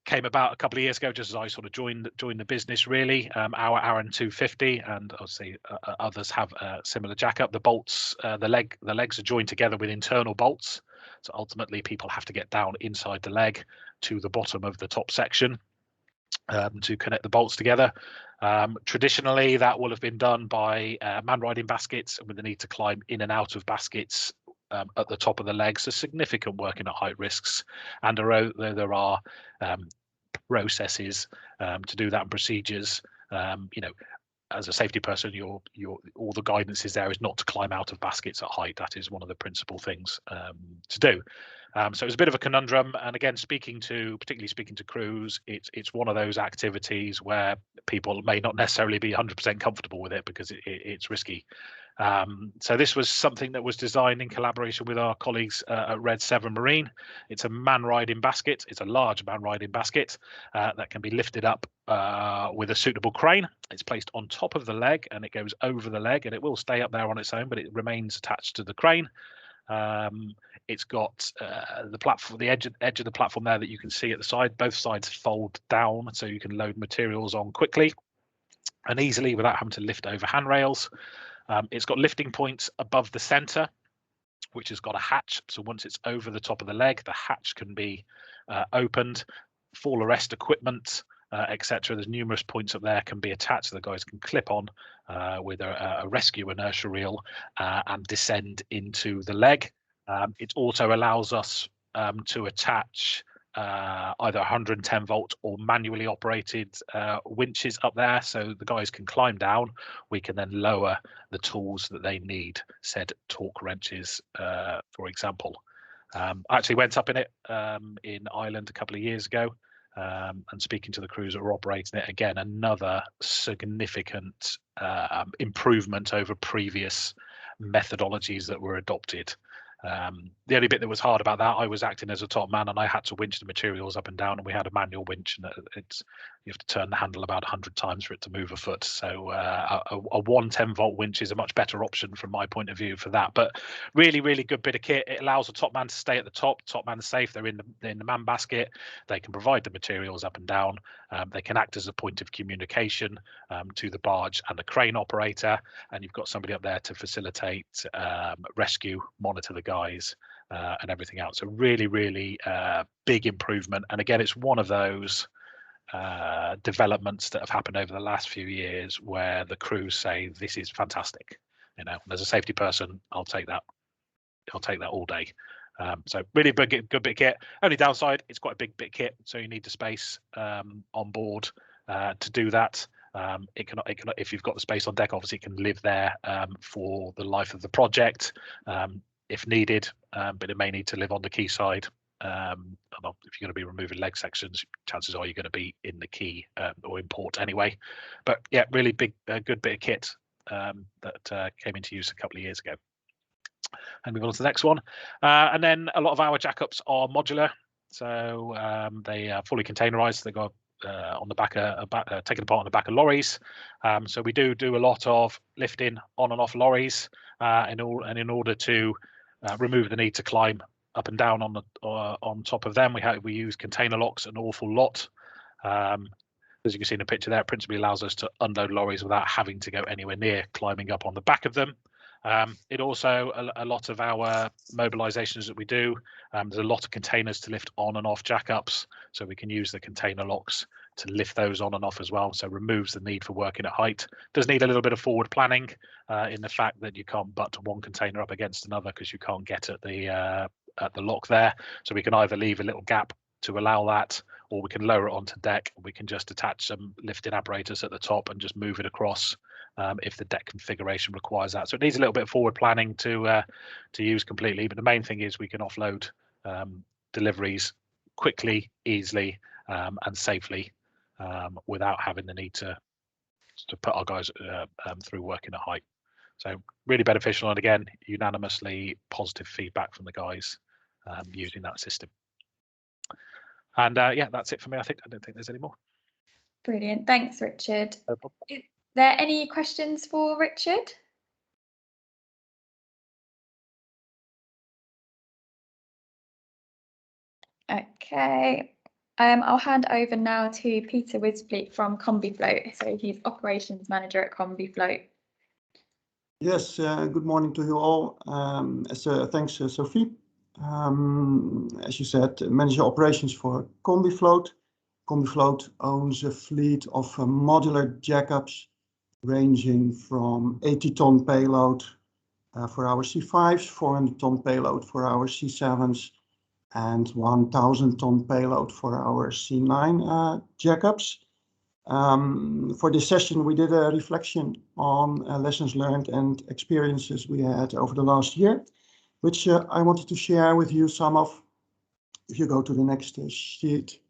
came about a couple of years ago, just as I sort of joined the business, really. Our Aaron 250, and obviously others have a similar jack up. The bolts, the legs are joined together with internal bolts. So ultimately, people have to get down inside the leg to the bottom of the top section to connect the bolts together. Traditionally, that will have been done by man riding baskets, with the need to climb in and out of baskets at the top of the legs. So significant working at height risks, and there are processes to do that, and procedures. You know, as a safety person, your all the guidance is there is not to climb out of baskets at height. That is one of the principal things to do. So it's a bit of a conundrum, and again, particularly speaking to crews, it's one of those activities where people may not necessarily be 100% comfortable with it because it's risky. So this was something that was designed in collaboration with our colleagues at Red 7 Marine. It's a man riding basket. It's a large man riding basket that can be lifted up with a suitable crane. It's placed on top of the leg and it goes over the leg, and it will stay up there on its own, but it remains attached to the crane. It's got the platform, the edge of the platform there that you can see at the side. Both sides fold down, so you can load materials on quickly and easily without having to lift over handrails. It's got lifting points above the center, which has got a hatch. So once it's over the top of the leg, the hatch can be opened. Fall arrest equipment, etc. There's numerous points up there can be attached. So the guys can clip on with a rescue inertia reel and descend into the leg. It also allows us to attach either 110 volt or manually operated winches up there, so the guys can climb down. We can then lower the tools that they need, said torque wrenches, for example. I actually went up in it in Ireland a couple of years ago, and speaking to the crews that were operating it, again, another significant improvement over previous methodologies that were adopted. The only bit that was hard about that, I was acting as a top man and I had to winch the materials up and down, and we had a manual winch, and you have to turn the handle about 100 times for it to move a foot. So a 110 volt winch is a much better option from my point of view for that. But really, really good bit of kit. It allows the top man to stay at the top. Top man's safe. They're in the man basket. They can provide the materials up and down. They can act as a point of communication to the barge and the crane operator. And you've got somebody up there to facilitate rescue, monitor the guys, and everything else. So really, really big improvement. And again, it's one of those developments that have happened over the last few years where the crews say this is fantastic. You know, as a safety person, I'll take that all day. So really good bit of kit. Only downside, it's quite a big bit of kit, so you need the space on board to do that. It cannot, if you've got the space on deck, obviously it can live there for the life of the project if needed, but it may need to live on the quayside. If you're going to be removing leg sections, chances are you're going to be in the quay or in port anyway. But yeah, really big, good bit of kit that came into use a couple of years ago. And move on to the next one. And then a lot of our jackups are modular, so they are fully containerized. They go on the back taken apart on the back of lorries. So we do a lot of lifting on and off lorries, in order to remove the need to climb up and down on top of them, we use container locks an awful lot. As you can see in the picture there, it principally allows us to unload lorries without having to go anywhere near climbing up on the back of them. It also, a lot of our mobilizations that we do, there's a lot of containers to lift on and off jackups, so we can use the container locks to lift those on and off as well. So removes the need for working at height. Does need a little bit of forward planning in the fact that you can't butt one container up against another because you can't get at the lock there. So we can either leave a little gap to allow that, or we can lower it onto deck. We can just attach some lifting apparatus at the top and just move it across if the deck configuration requires that. So it needs a little bit of forward planning to use completely, but the main thing is we can offload deliveries quickly, easily, and safely without having the need to put our guys through working at height. So really beneficial, and again, unanimously positive feedback from the guys using that system. And yeah, that's it for me. I don't think there's any more.
Brilliant. Thanks, Richard.
No problem.
Is there any questions for Richard? Okay. I'll hand over now to Peter Wispley from Combifloat. So he's operations manager at Combifloat.
Yes, good morning to you all. Thanks, Sophie. As you said, manager operations for Combifloat. Combifloat owns a fleet of modular jackups ranging from 80-ton payload for our C5s, 400-ton payload for our C7s, and 1,000-ton payload for our C9 jackups. For this session, we did a reflection on lessons learned and experiences we had over the last year, which I wanted to share with you some of. If you go to the next sheet,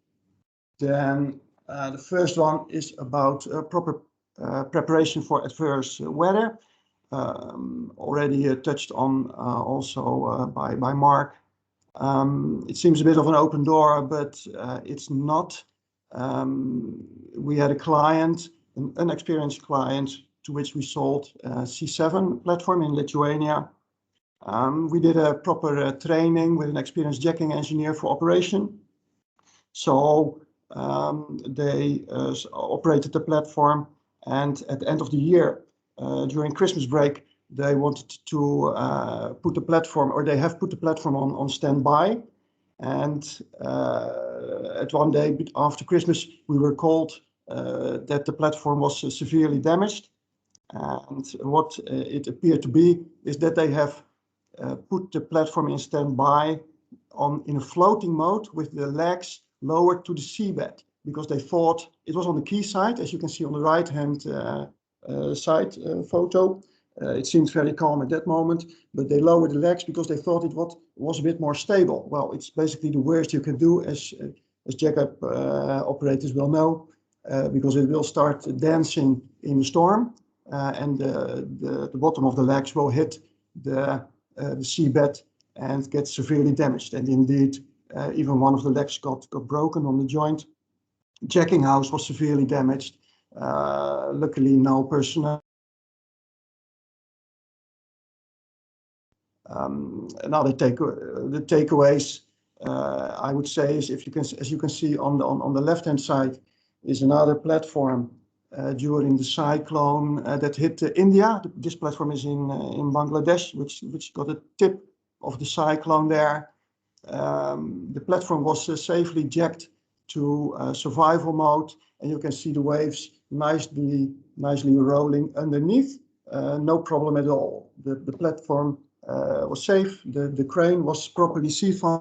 then the first one is about proper preparation for adverse weather. already touched on also by Mark. It seems a bit of an open door, but it's not. We had a client, an unexperienced client, to which we sold a C7 platform in Lithuania. We did a proper training with an experienced jacking engineer for operation. So they operated the platform, and at the end of the year, during Christmas break, they wanted to put the platform, or they have put the platform on standby. And at one day after Christmas, we were called that the platform was severely damaged. And what it appeared to be is that they have put the platform in standby in a floating mode with the legs lowered to the seabed, because they thought it was on the quay side, as you can see on the right-hand side photo. It seemed very calm at that moment, but they lowered the legs because they thought it was a bit more stable. Well, it's basically the worst you can do, as jackup operators will know, because it will start dancing in the storm, and the bottom of the legs will hit the seabed and get severely damaged. And indeed, even one of the legs got broken on the joint. Jacking house was severely damaged. Luckily, no personnel. Another the takeaways I would say is, as you can see on the left-hand side, is another platform during the cyclone that hit India. This platform is in Bangladesh, which got a tip of the cyclone there. The platform was safely jacked to survival mode, and you can see the waves nicely rolling underneath. No problem at all. The platform was safe. The crane was properly seafound.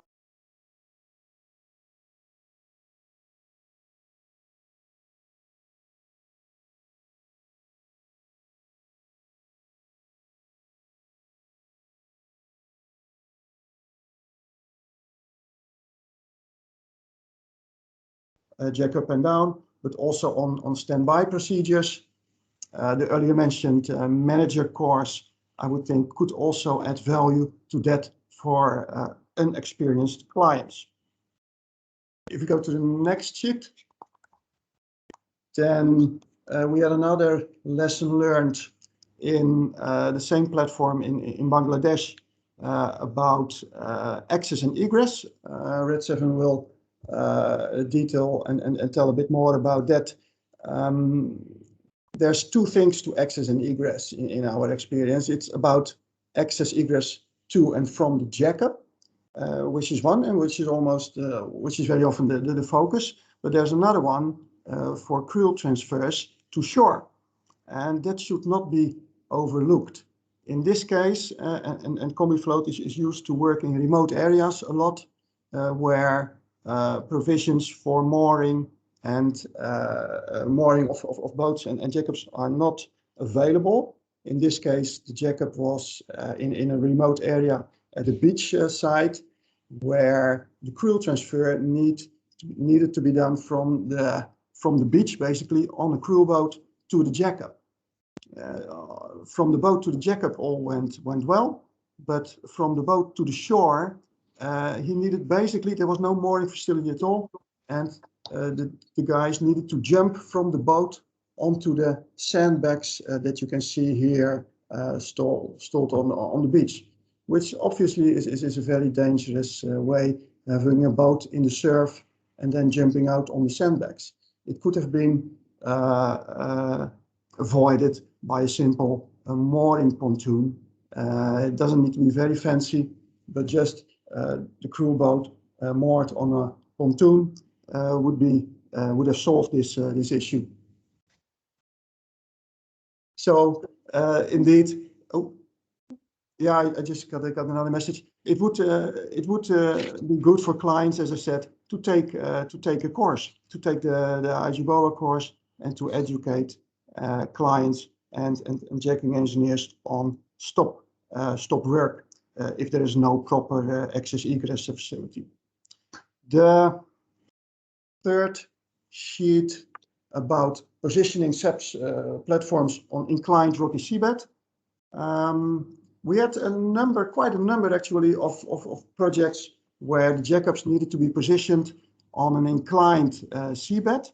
Jack up and down, but also on standby procedures. The earlier mentioned manager course, I would think, could also add value to that for inexperienced clients. If we go to the next sheet, then we had another lesson learned in the same platform in Bangladesh about access and egress. Red 7 will detail and tell a bit more about that. There's two things to access and egress in our experience. It's about access egress to and from the jackup, which is one, and which is very often the focus. But there's another one for crew transfers to shore, and that should not be overlooked. In this case, and Combifloat is used to work in remote areas a lot, where provisions for mooring and mooring of boats and jackups are not available. In this case, the jackup was in a remote area at the beach side, where the crew transfer needed to be done from the beach, basically on a crew boat to the jackup. From the boat to the jackup all went well, but from the boat to the shore, he needed, basically, there was no mooring facility at all, and the guys needed to jump from the boat onto the sandbags that you can see here stored on the beach, which obviously is a very dangerous way, having a boat in the surf and then jumping out on the sandbags. It could have been avoided by a simple mooring pontoon. It doesn't need to be very fancy, but just the crew boat moored on a pontoon would have solved this issue. So indeed, oh yeah, I just got another message. It would be good for clients, as I said, to take a course, to take the IJUBOA course, and to educate clients and jacking engineers on stop work if there is no proper access egress facility. The third sheet about positioning SAPS platforms on inclined rocky seabed. We had quite a number actually of projects where the jackups needed to be positioned on an inclined seabed,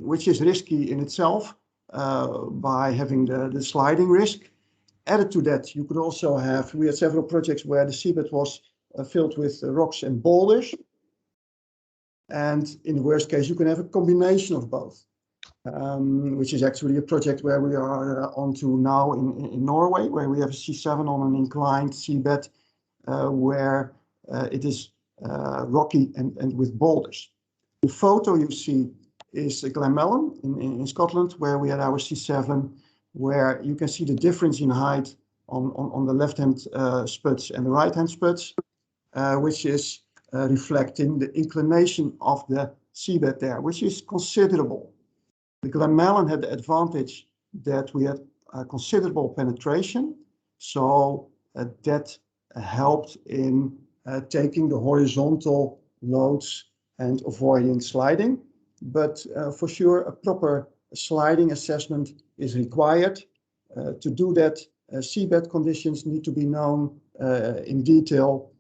which is risky in itself by having the sliding risk. Added to that, you could also have, we had several projects where the seabed was filled with rocks and boulders. And in the worst case, you can have a combination of both, which is actually a project where we are on to now in Norway, where we have a C7 on an inclined seabed where it is rocky and with boulders. The photo you see is Glenmellan in Scotland, where we had our C7, where you can see the difference in height on the left-hand spuds and the right-hand spuds, which is reflecting the inclination of the seabed there, which is considerable. The Glenmellan had the advantage that we had considerable penetration, so that helped in taking the horizontal loads and avoiding sliding. But for sure, a proper sliding assessment is required. To do that, seabed conditions need to be known in detail.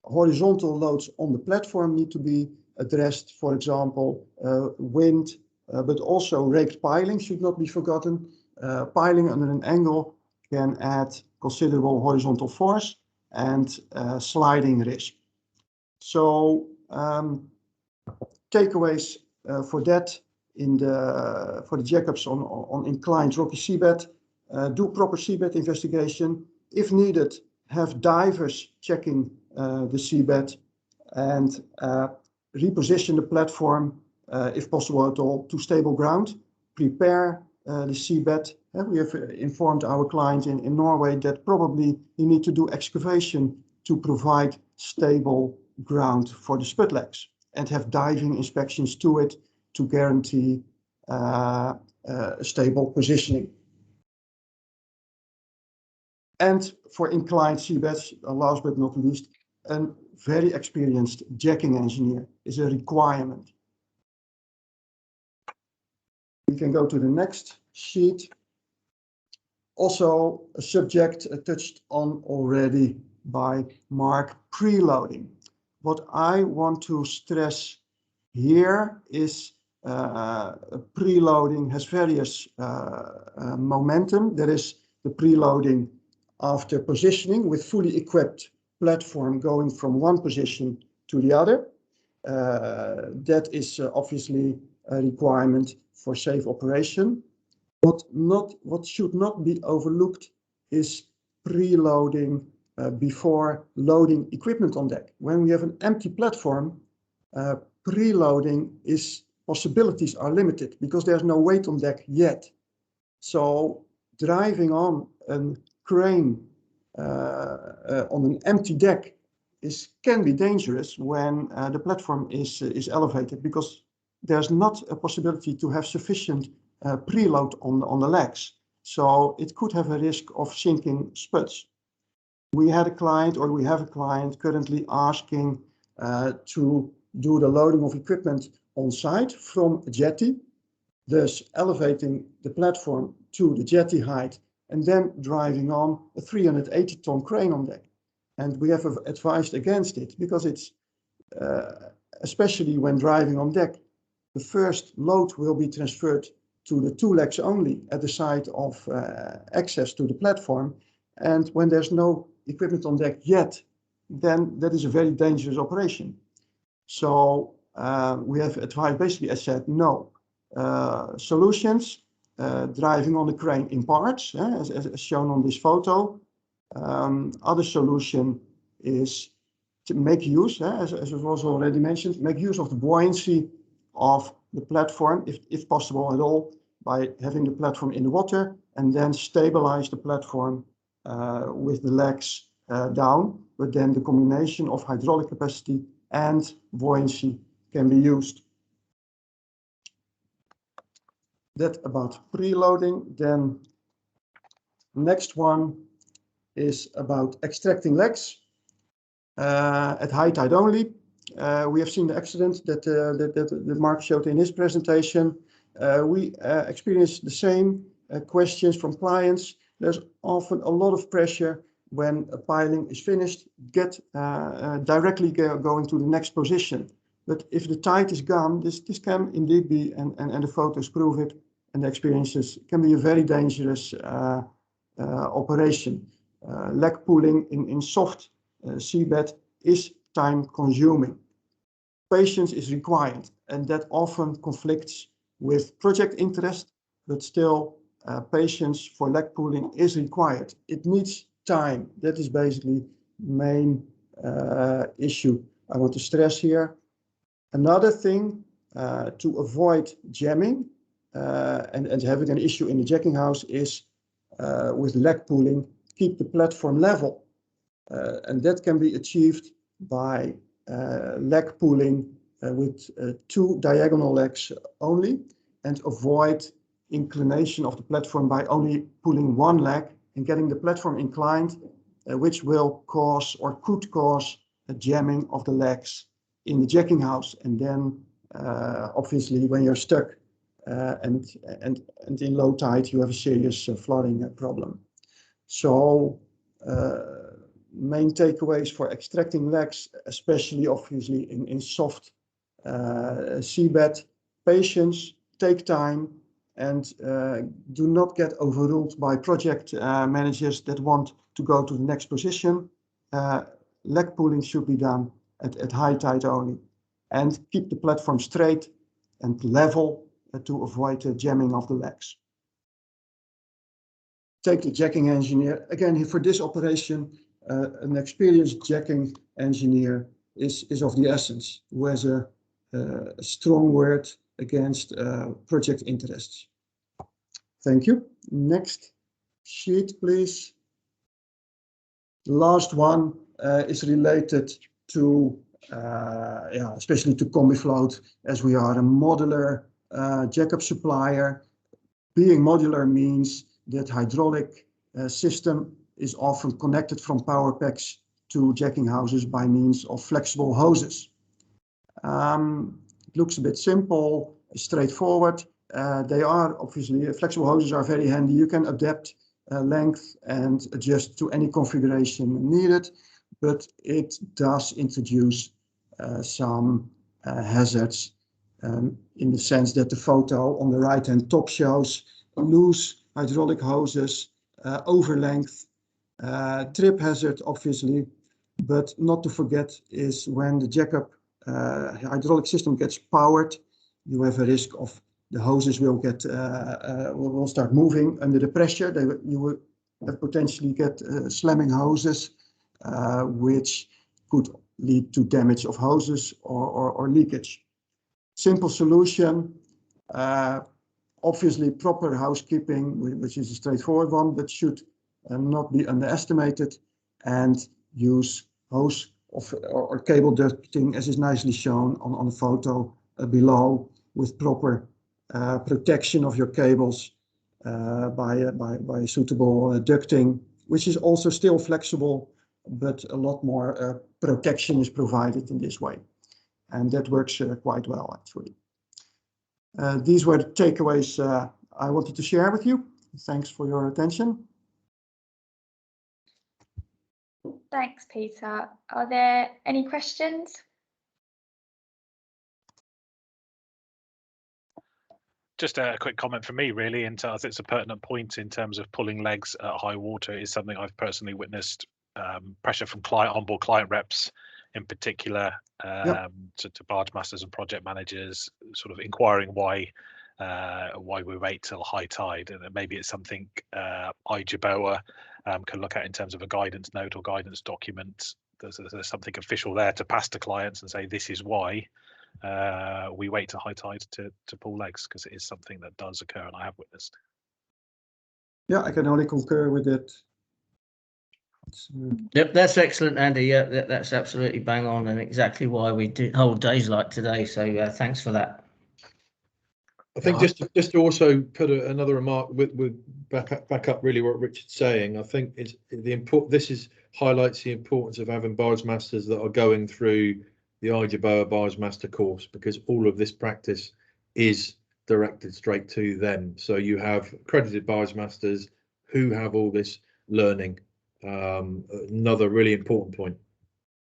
Horizontal loads on the platform need to be addressed, for example, wind, but also raked piling should not be forgotten. Piling under an angle can add considerable horizontal force and sliding risk. So takeaways for that for the jackups on inclined rocky seabed, do proper seabed investigation. If needed, have divers checking the seabed and reposition the platform, if possible at all, to stable ground. Prepare the seabed. We have informed our client in Norway that probably you need to do excavation to provide stable ground for the spud legs and have diving inspections to it to guarantee stable positioning. And for inclined seabeds, last but not least, a very experienced jacking engineer is a requirement. We can go to the next sheet. Also a subject touched on already by Mark, preloading. What I want to stress here is preloading has various momentum. There is the preloading after positioning with fully equipped platform going from one position to the other. That is obviously a requirement for safe operation. What should not be overlooked is preloading before loading equipment on deck. When we have an empty platform, preloading possibilities are limited because there's no weight on deck yet. So driving on a crane on an empty deck can be dangerous when the platform is elevated, because there's not a possibility to have sufficient preload on the legs. So it could have a risk of sinking spuds. We have a client currently asking to do the loading of equipment on site from a jetty, thus elevating the platform to the jetty height and then driving on a 380-ton crane on deck. And we have advised against it because it's, especially when driving on deck, the first load will be transferred to the two legs only at the side of access to the platform. And when there's no equipment on deck yet, then that is a very dangerous operation. So we have advised, basically, I said, no. Solutions, driving on the crane in parts, as shown on this photo. Other solution is to make use, as was already mentioned, make use of the buoyancy of the platform, if possible at all, by having the platform in the water and then stabilize the platform with the legs down. But then the combination of hydraulic capacity and buoyancy can be used. That about preloading. Then next one is about extracting legs at high tide only. We have seen the accident that Mark showed in his presentation. We experienced the same questions from clients. There's often a lot of pressure when a piling is finished, directly going to the next position. But if the tide is gone, this can indeed be, and the photos prove it, and the experiences can be a very dangerous operation. Leg pulling in soft seabed is time consuming. Patience is required, and that often conflicts with project interest, but still patience for leg pulling is required. It needs time. That is basically the main issue I want to stress here. Another thing to avoid jamming and having an issue in the jacking house is with leg pulling, keep the platform level. And that can be achieved by leg pulling with 2 diagonal legs only, and avoid inclination of the platform by only pulling 1 leg and getting the platform inclined, which will cause or could cause a jamming of the legs in the jacking house. And then obviously when you're stuck and in low tide, you have a serious flooding problem. So main takeaways for extracting legs, especially obviously in soft seabed: patience, take time, and do not get overruled by project managers that want to go to the next position. Leg pulling should be done at high tide only, and keep the platform straight and level to avoid the jamming of the legs. Take the jacking engineer. Again, for this operation, an experienced jacking engineer is of the essence, who has a strong word against project interests. Thank you. Next sheet, please. The last one is related to, especially to Combifloat, as we are a modular jackup supplier. Being modular means that hydraulic system is often connected from power packs to jacking houses by means of flexible hoses. It looks a bit simple, straightforward. They are obviously, flexible hoses are very handy. You can adapt length and adjust to any configuration needed, but it does introduce some hazards in the sense that the photo on the right-hand top shows loose hydraulic hoses, over length, trip hazard obviously, but not to forget is when the jackup hydraulic system gets powered, you have a risk of the hoses will get will start moving under the pressure. You will potentially get slamming hoses, which could lead to damage of hoses or leakage. Simple solution, obviously proper housekeeping, which is a straightforward one, but should not be underestimated, and use hose or cable ducting as is nicely shown on the photo below, with proper protection of your cables by suitable ducting, which is also still flexible, but a lot more protection is provided in this way. And that works quite well, actually. These were the takeaways I wanted to share with you. Thanks for your attention.
Thanks, Peter. Are there any questions?
Just a quick comment from me, really, and I think it's a pertinent point in terms of pulling legs at high water is something I've personally witnessed. Pressure from onboard client reps in particular, to barge masters and project managers, sort of inquiring why we wait till high tide, and maybe it's something IJUBOA can look at in terms of a guidance note or guidance document. There's something official there to pass to clients and say this is why we wait to high tide to pull legs, because it is something that does occur and I have witnessed. Yeah,
I can only concur with it.
Yep, that's excellent, Andy. Yeah, that's absolutely bang on and exactly why we do hold days like today. So thanks for that.
I think just to also put another remark with back up really what Richard's saying. I think it's this highlights the importance of having barge masters that are going through the IJUBOA barge master course, because all of this practice is directed straight to them. So you have accredited barge masters who have all this learning. Another really important point,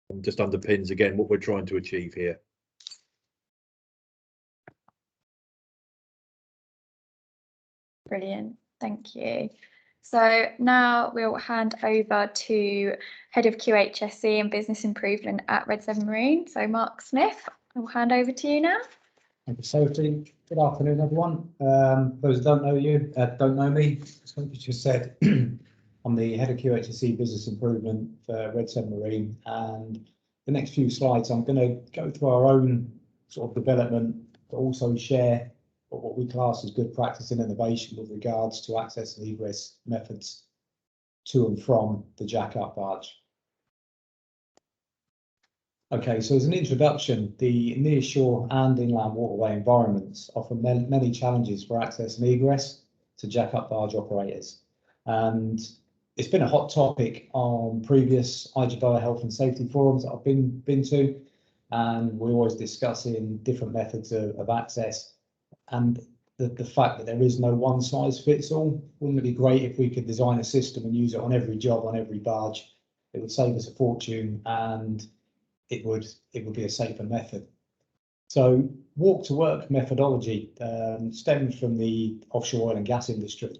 and just underpins again what we're trying to achieve here.
Brilliant, thank you. So now we'll hand over to Head of QHSE and Business Improvement at Red 7 Marine. So Mark Smith, I'll hand over to you now.
Thank you, Sophie. Good afternoon, everyone. Those who don't know me, as Sophie just said, I'm the Head of QHSE Business Improvement for Red 7 Marine, and the next few slides I'm going to go through our own sort of development, but also share what we class as good practice and innovation with regards to access and egress methods to and from the jack-up barge. Okay, so as an introduction, the nearshore and inland waterway environments offer many challenges for access and egress to jack-up barge operators. And it's been a hot topic on previous IJUBOA health and safety forums that I've been to, and we're always discussing different methods of access. And the fact that there is no one size fits all. Wouldn't it be great if we could design a system and use it on every job, on every barge? It would save us a fortune, and it would be a safer method. So walk to work methodology stemmed from the offshore oil and gas industry,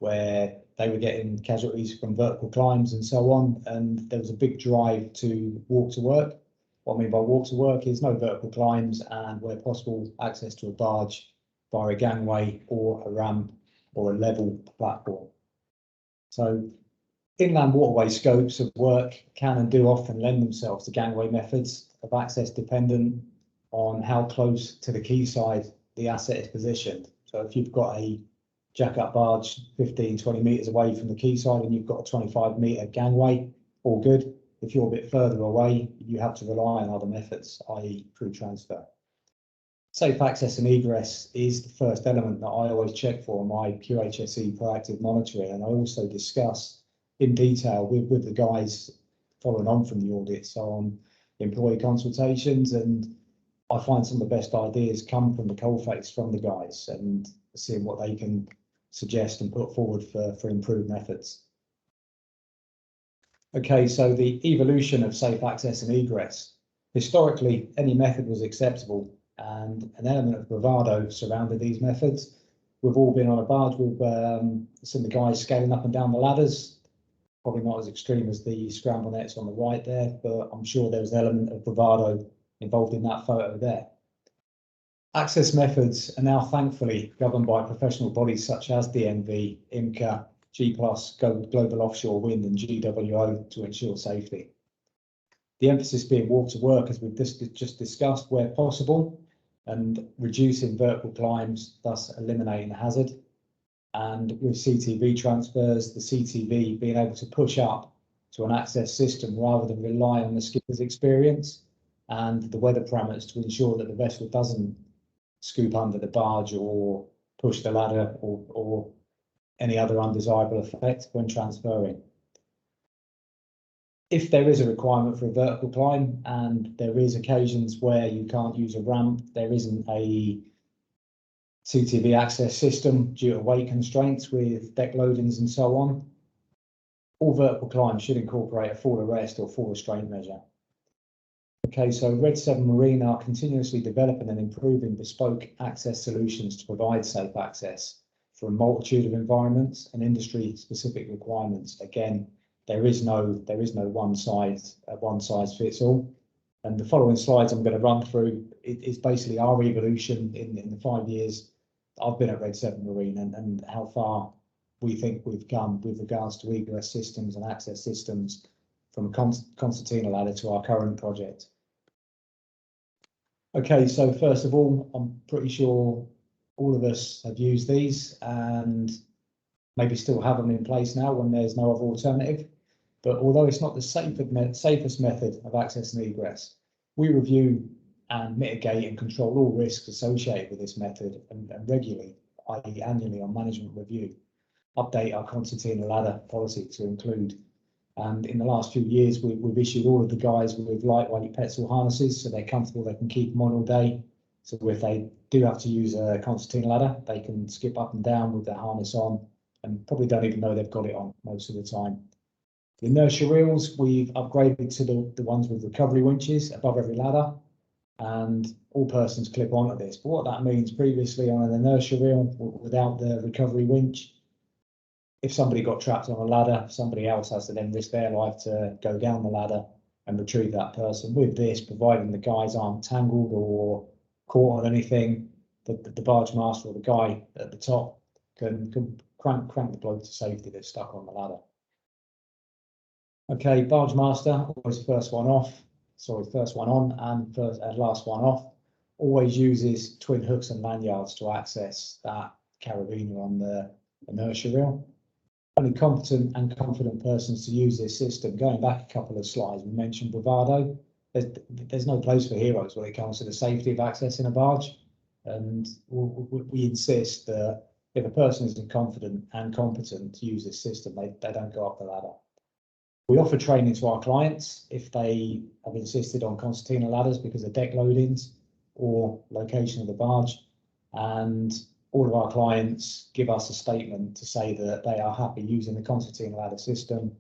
where they were getting casualties from vertical climbs and so on, and there was a big drive to walk to work. What I mean by walk to work is no vertical climbs, and where possible, access to a barge via a gangway or a ramp or a level platform. So inland waterway scopes of work can and do often lend themselves to gangway methods of access, dependent on how close to the quayside the asset is positioned. So if you've got a jack-up barge 15-20 metres away from the quayside and you've got a 25-metre gangway, all good. If you're a bit further away, you have to rely on other methods, i.e. crew transfer. Safe access and egress is the first element that I always check for in my QHSE proactive monitoring, and I also discuss in detail with the guys following on from the audits on employee consultations, and I find some of the best ideas come from the coalface from the guys and seeing what they can suggest and put forward for improved methods. Okay, so the evolution of safe access and egress. Historically, any method was acceptable, and an element of bravado surrounded these methods. We've all been on a barge with some of the guys scaling up and down the ladders. Probably not as extreme as the scramble nets on the right there, but I'm sure there was an element of bravado involved in that photo there. Access methods are now thankfully governed by professional bodies such as DNV, IMCA, G+, Global Offshore Wind and GWO to ensure safety. The emphasis being walk to work, as we've just discussed, where possible, and reducing vertical climbs, thus eliminating the hazard. And with CTV transfers, the CTV being able to push up to an access system rather than rely on the skipper's experience and the weather parameters to ensure that the vessel doesn't scoop under the barge or push the ladder or any other undesirable effect when transferring. If there is a requirement for a vertical climb, and there is occasions where you can't use a ramp, there isn't a CTV access system due to weight constraints with deck loadings and so on, all vertical climbs should incorporate a full arrest or full restraint measure. Okay, so Red 7 Marine are continuously developing and improving bespoke access solutions to provide safe access for a multitude of environments and industry-specific requirements. Again, there is no one size fits all. And the following slides I'm going to run through is basically our evolution in the 5 years I've been at Red 7 Marine and how far we think we've come with regards to egress systems and access systems from a concertina ladder to our current project. Okay, so first of all, I'm pretty sure all of us have used these and maybe still have them in place now when there's no other alternative. But although it's not the safest method of access and egress, we review and mitigate and control all risks associated with this method and regularly, i.e. annually on management review, update our concertina ladder policy to include. And in the last few years, we've issued all of the guys with lightweight petzl harnesses, so they're comfortable, they can keep them on all day. So if they do have to use a concertina ladder, they can skip up and down with their harness on and probably don't even know they've got it on most of the time. The inertia reels, we've upgraded to the ones with recovery winches above every ladder, and all persons clip onto this. But what that means, previously on an inertia reel without the recovery winch, if somebody got trapped on a ladder, somebody else has to then risk their life to go down the ladder and retrieve that person. With this, providing the guys aren't tangled or caught on anything, the barge master or the guy at the top can crank the bloke to safety that's stuck on the ladder. Okay, barge master, always first one off, sorry, first one on and last one off. Always uses twin hooks and lanyards to access that carabiner on the inertia reel. Only competent and confident persons to use this system. Going back a couple of slides, we mentioned bravado. There's no place for heroes when it comes to the safety of accessing a barge, and we insist that if a person isn't confident and competent to use this system, they don't go up the ladder. We offer training to our clients if they have insisted on concertina ladders because of deck loadings or location of the barge, and all of our clients give us a statement to say that they are happy using the concertina ladder system,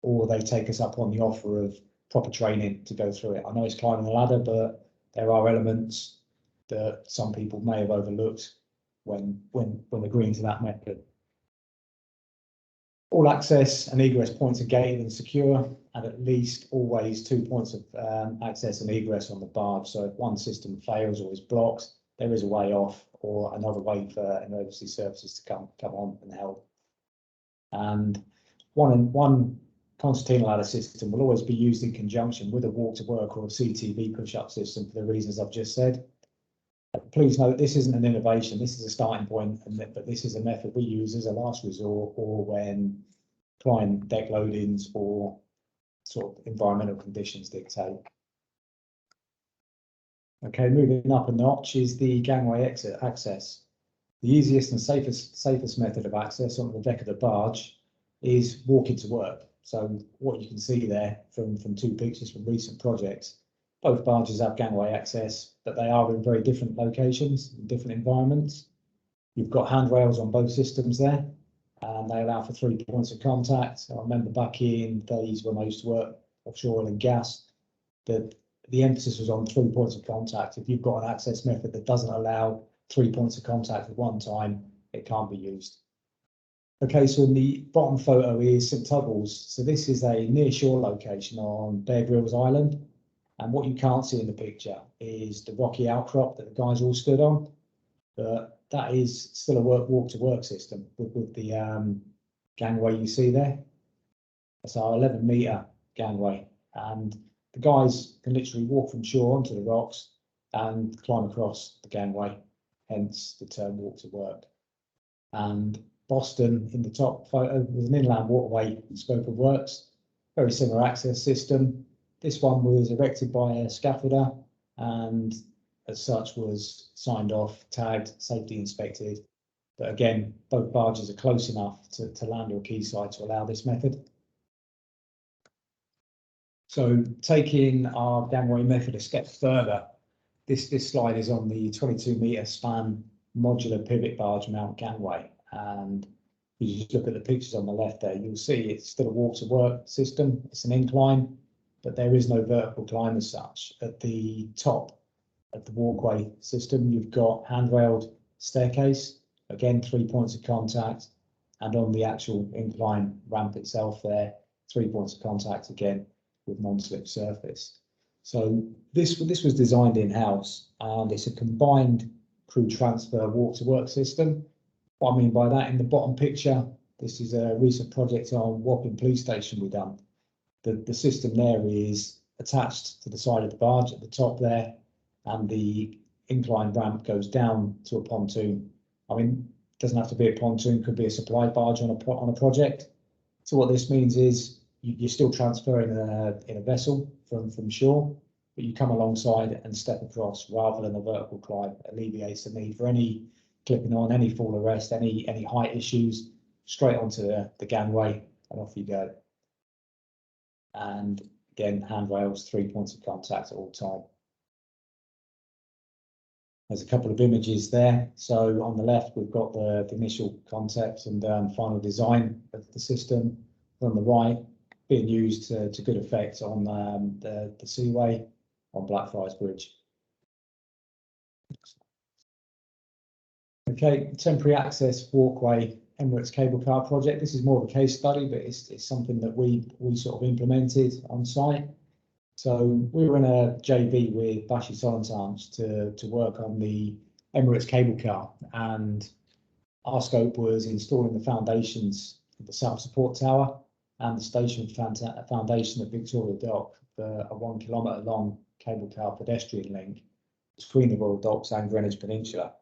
or they take us up on the offer of proper training to go through it. I know it's climbing the ladder, but there are elements that some people may have overlooked when agreeing to that method. All access and egress points are gated and secure, and at least always 2 points of access and egress on the barge. So if one system fails or is blocked, there is a way off or another way for emergency services to come on and help. And one concertina ladder system will always be used in conjunction with a walk to work or a CTV push-up system for the reasons I've just said. Please note, this isn't an innovation, this is a starting point, but this is a method we use as a last resort or when client deck loadings or sort of environmental conditions dictate. Okay, moving up a notch is the gangway exit access. The easiest and safest method of access on the deck of the barge is walking to work. So what you can see there from two pictures from recent projects, both barges have gangway access, but they are in very different locations, in different environments. You've got handrails on both systems there, and they allow for 3 points of contact. I remember back in days when I used to work offshore oil and gas, that the emphasis was on 3 points of contact. If you've got an access method that doesn't allow 3 points of contact at one time, it can't be used. Okay, so in the bottom photo is St Tuggles. So this is a near shore location on Bear Grylls Island. And what you can't see in the picture is the rocky outcrop that the guys all stood on. But that is still a walk to work system with the gangway you see there. That's our 11-metre gangway. And the guys can literally walk from shore onto the rocks and climb across the gangway, hence the term walk to work. And Boston in the top photo was an inland waterway scope of works, very similar access system. This one was erected by a scaffolder and as such was signed off, tagged, safety inspected. But again, both barges are close enough to land or quayside to allow this method. So taking our gangway method a step further, this slide is on the 22-metre span modular pivot barge mount gangway. And if you just look at the pictures on the left there, you'll see it's still a walk to work system. It's an incline, but there is no vertical climb as such. At the top of the walkway system, you've got handrailed staircase, again 3 points of contact, and on the actual incline ramp itself there, 3 points of contact again with non-slip surface. So this was designed in-house, and it's a combined crew transfer walk to work system. What I mean by that, in the bottom picture, this is a recent project on Wapping Police Station we've done. The system there is attached to the side of the barge at the top there, and the incline ramp goes down to a pontoon. I mean, it doesn't have to be a pontoon, could be a supply barge on a project. So what this means is you're still transferring in a vessel from shore, but you come alongside and step across rather than a vertical climb. It alleviates the need for any clipping on, any fall arrest, any height issues, straight onto the gangway and off you go. And again, handrails, 3 points of contact at all time. There's a couple of images there. So on the left, we've got the initial concept and final design of the system. On the right, being used to good effect on the seaway on Blackfriars Bridge. Okay, temporary access walkway Emirates cable car project. This is more of a case study, but it's something that we sort of implemented on site. So we were in a JV with Bashi Solentans to work on the Emirates cable car, and our scope was installing the foundations of the South Support Tower and the station foundation of Victoria Dock for a 1 kilometre long cable car pedestrian link between the Royal Docks and Greenwich Peninsula.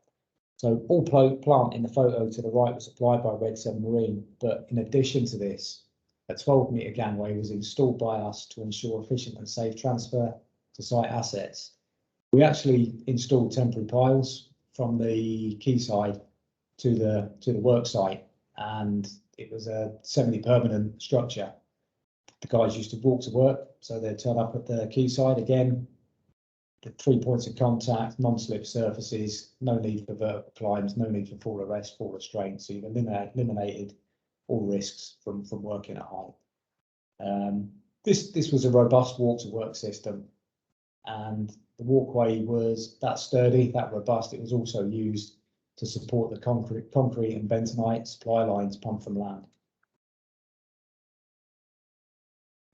So all plant in the photo to the right was supplied by Red 7 Marine, but in addition to this, a 12-metre gangway was installed by us to ensure efficient and safe transfer to site assets. We actually installed temporary piles from the quayside to the work site, and it was a semi-permanent structure. The guys used to walk to work, so they'd turn up at the quayside again. The 3 points of contact, non-slip surfaces, no need for vertical climbs, no need for fall arrest, fall restraint. So you've eliminated all risks from working at height. This was a robust walk to work system, and the walkway was that sturdy, that robust. It was also used to support the concrete and bentonite supply lines pumped from land.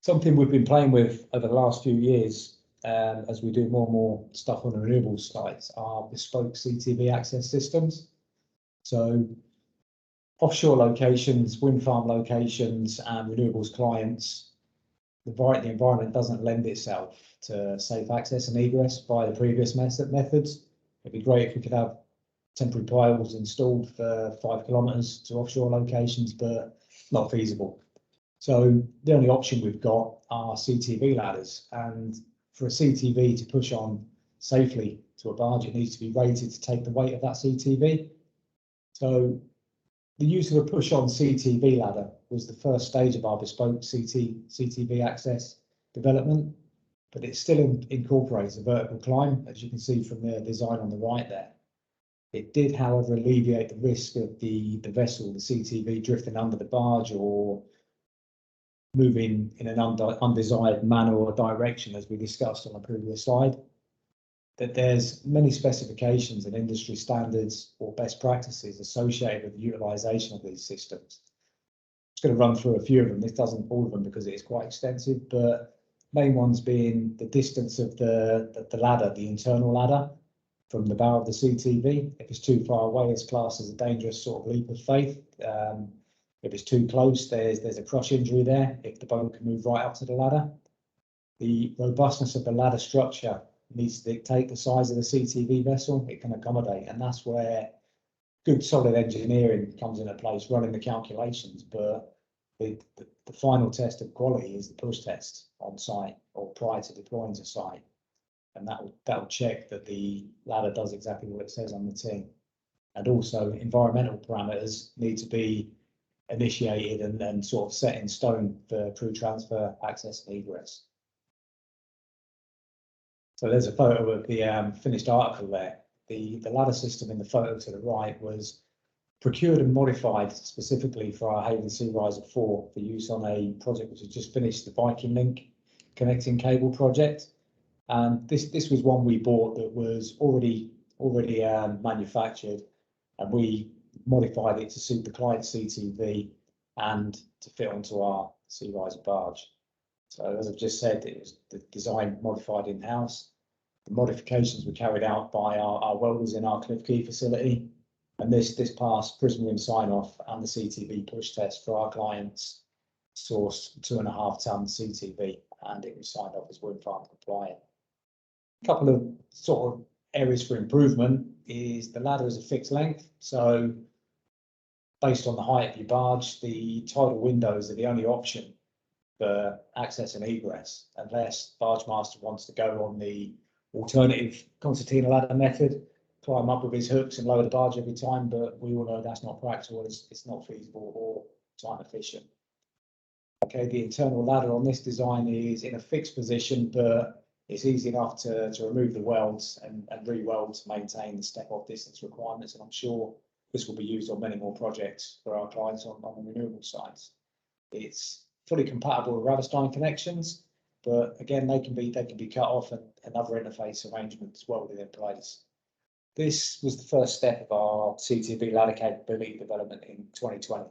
Something we've been playing with over the last few years, as we do more and more stuff on the renewables sites, are bespoke CTV access systems. So offshore locations, wind farm locations and renewables clients, the environment doesn't lend itself to safe access and egress by the previous methods. It'd be great if we could have temporary piles installed for 5 kilometres to offshore locations, but not feasible. So the only option we've got are CTV ladders, and for a CTV to push on safely to a barge, it needs to be rated to take the weight of that CTV. So the use of a push-on CTV ladder was the first stage of our bespoke CTV access development, but it still incorporates a vertical climb, as you can see from the design on the right there. It did, however, alleviate the risk of the vessel, the CTV, drifting under the barge or moving in an undesired manner or direction, as we discussed on a previous slide. That there's many specifications and industry standards or best practices associated with the utilisation of these systems. I'm just going to run through a few of them. This doesn't all of them because it is quite extensive, but main ones being the distance of the ladder, the internal ladder from the bow of the CTV. If it's too far away, it's classed as a dangerous sort of leap of faith. If it's too close, there's a crush injury there if the boat can move right up to the ladder. The robustness of the ladder structure needs to dictate the size of the CTV vessel it can accommodate, and that's where good solid engineering comes into place, running the calculations. But the final test of quality is the push test on site or prior to deploying to site, and that will check that the ladder does exactly what it says on the tin. And also environmental parameters need to be initiated and then sort of set in stone for crew transfer, access and egress. So there's a photo of the finished article there. The ladder system in the photo to the right was procured and modified specifically for our Hayward Sea Riser 4 for use on a project which has just finished, the Viking Link connecting cable project. And this was one we bought that was already manufactured, and we modified it to suit the client CTV and to fit onto our Sea Riser barge. So as I've just said, it was the design modified in-house. The modifications were carried out by our welders in our Cliff Key facility, and this passed Prismarine sign-off and the CTV push test for our clients' sourced 2.5 ton CTV, and it was signed off as wind farm compliant. A couple of sort of areas for improvement is the ladder is a fixed length, so based on the height of your barge, the tidal windows are the only option for access and egress, unless barge master wants to go on the alternative concertina ladder method, climb up with his hooks and lower the barge every time, but we all know that's not practical, it's not feasible or time efficient. Okay, the internal ladder on this design is in a fixed position, but it's easy enough to remove the welds and re-weld to maintain the step-off distance requirements, and I'm sure this will be used on many more projects for our clients on the renewable sites. It's fully compatible with Ravenstein connections, but again, they can be cut off and other interface arrangements welded in place. This was the first step of our CTV ladder capability development in 2020.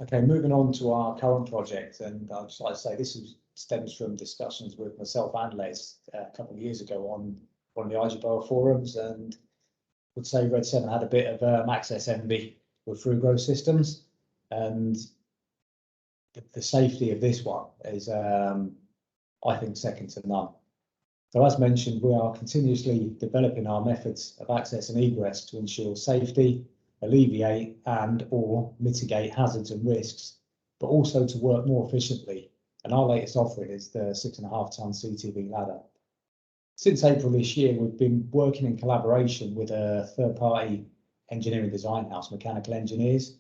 Okay, moving on to our current project, and I'd just like to say this stems from discussions with myself and Les a couple of years ago on one of the IJUBOA forums, and I would say Red 7 had a bit of access envy with Fugro systems, and the safety of this one is, I think, second to none. So as mentioned, we are continuously developing our methods of access and egress to ensure safety, alleviate and/or mitigate hazards and risks, but also to work more efficiently. And our latest offering is the 6.5-ton CTV ladder. Since April this year, we've been working in collaboration with a third-party engineering design house, Mechanical Engineers,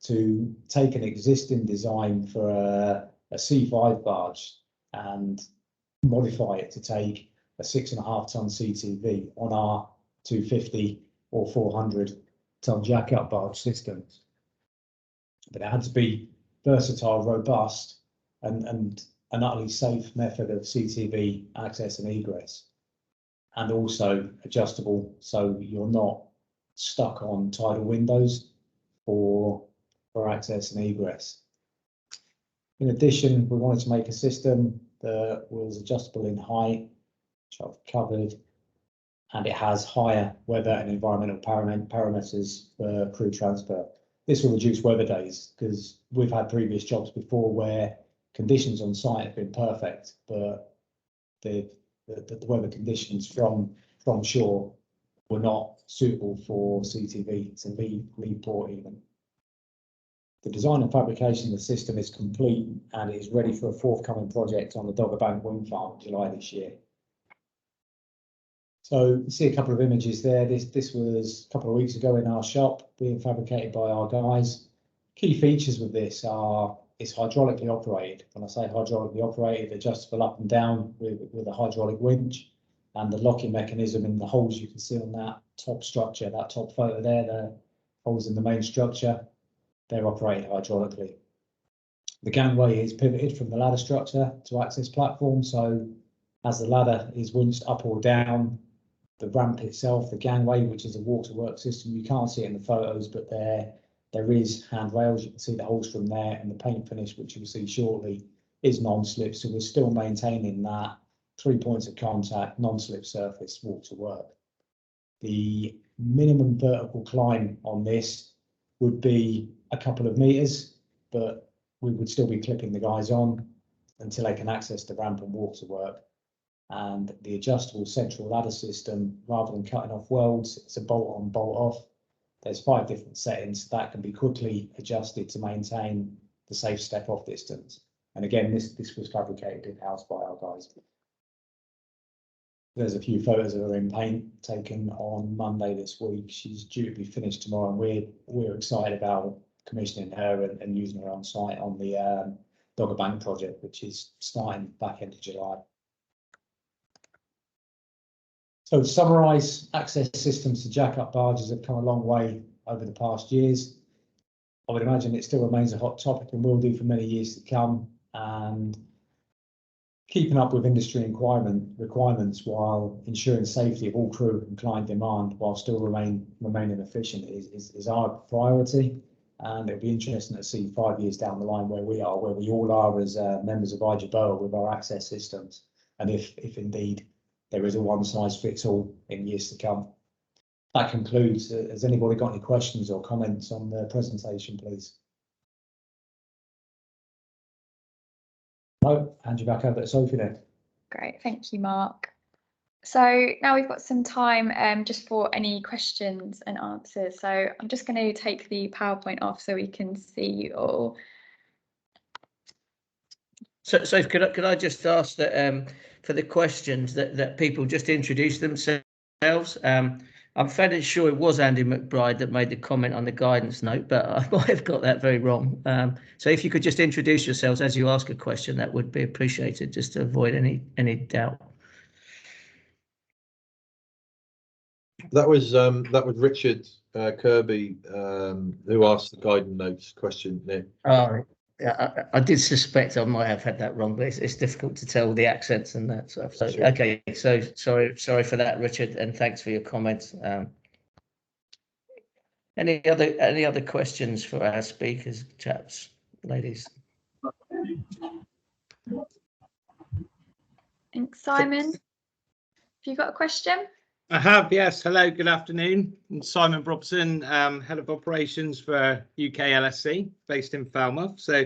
to take an existing design for a C5 barge and modify it to take a 6.5-ton CTV on our 250 or 400-ton jack-up barge systems. But it had to be versatile, robust, and an utterly safe method of CTV access and egress, and also adjustable, so you're not stuck on tidal windows for access and egress. In addition, we wanted to make a system that was adjustable in height, which I've covered, and it has higher weather and environmental parameters for crew transfer. This will reduce weather days, because we've had previous jobs before where conditions on site have been perfect, but the weather conditions from shore were not suitable for CTV to leave port even. The design and fabrication of the system is complete and is ready for a forthcoming project on the Dogger Bank wind farm in July this year. So you see a couple of images there. This was a couple of weeks ago in our shop, being fabricated by our guys. Key features with this are it's hydraulically operated. When I say hydraulically operated, adjustable up and down with a hydraulic winch, and the locking mechanism in the holes you can see on that top structure, that top photo there, the holes in the main structure, they're operated hydraulically. The gangway is pivoted from the ladder structure to access platform, so as the ladder is winched up or down, the ramp itself, the gangway, which is a waterwork system, you can't see it in the photos, but there is handrails, you can see the holes from there, and the paint finish, which you'll see shortly, is non-slip, so we're still maintaining that 3 points of contact, non-slip surface, waterwork. The minimum vertical climb on this would be a couple of meters, but we would still be clipping the guys on until they can access the ramp and waterwork. And the adjustable central ladder system, rather than cutting off welds, it's a bolt on, bolt off. There's 5 different settings that can be quickly adjusted to maintain the safe step off distance. And again, this was fabricated in-house by our guys. There's a few photos of her in paint taken on Monday this week. She's due to be finished tomorrow, and we're excited about commissioning her and using her on site on the Dogger Bank project, which is starting back end of July. So to summarise, access systems to jack-up barges have come a long way over the past years. I would imagine it still remains a hot topic and will do for many years to come, and keeping up with industry requirements while ensuring safety of all crew and client demand while still remaining efficient is our priority. And it'll be interesting to see 5 years down the line where we all are as members of IJUBOA with our access systems, and if indeed there is a one-size-fits-all in years to come. That concludes. Has anybody got any questions or comments on the presentation, please? No, hand you back over to Sophie then.
Great, thank you, Mark. So now we've got some time just for any questions and answers. So I'm just going to take the PowerPoint off so we can see you all.
So could I just ask that for the questions that people just introduce themselves, I'm fairly sure it was Andy McBride that made the comment on the guidance note, but I might have got that very wrong. So if you could just introduce yourselves as you ask a question, that would be appreciated, just to avoid any doubt.
That was Richard Kirby who asked the guidance notes question, Nick.
Oh, yeah, I did suspect I might have had that wrong, but it's difficult to tell the accents and that stuff. So
Sure.
okay, so sorry for that, Richard, and thanks for your comments. Any other questions for our speakers, chaps, ladies?
Thanks, Simon. Have you got a question?
I have, yes. Hello, good afternoon. I'm Simon Robson, Head of Operations for UK LSC, based in Falmouth. So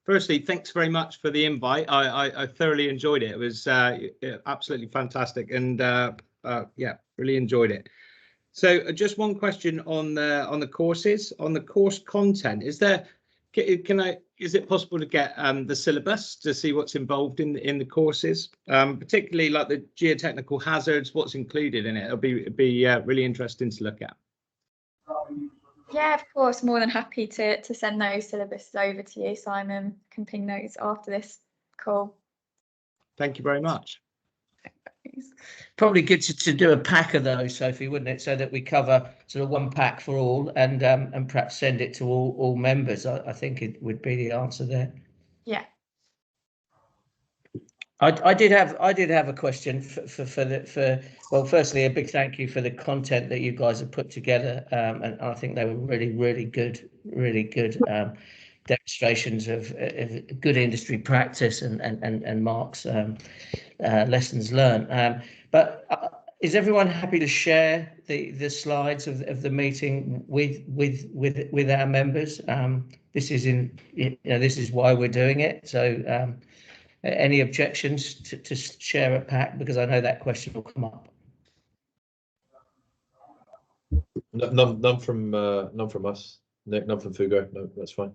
firstly, thanks very much for the invite. I thoroughly enjoyed it. It was absolutely fantastic, and yeah, really enjoyed it. So just one question on the courses, on the course content. Is it possible to get the syllabus to see what's involved in the courses, particularly like the geotechnical hazards, what's included in it? It'll be really interesting to look at.
Yeah, of course, more than happy to send those syllabuses over to you, Simon. Can ping those after this call.
Thank you very much.
Probably good to do a pack of those, Sophie, wouldn't it? So that we cover sort of one pack for all, and perhaps send it to all members. I think it would be the answer there.
Yeah.
I did have a question well, firstly, a big thank you for the content that you guys have put together, and I think they were really good demonstrations of good industry practice and Mark's lessons learned. But is everyone happy to share the slides of the meeting with our members? This is why we're doing it. So any objections to share a pack, because I know that question will come up.
None from us, Nick. None from Fugro. No, that's fine.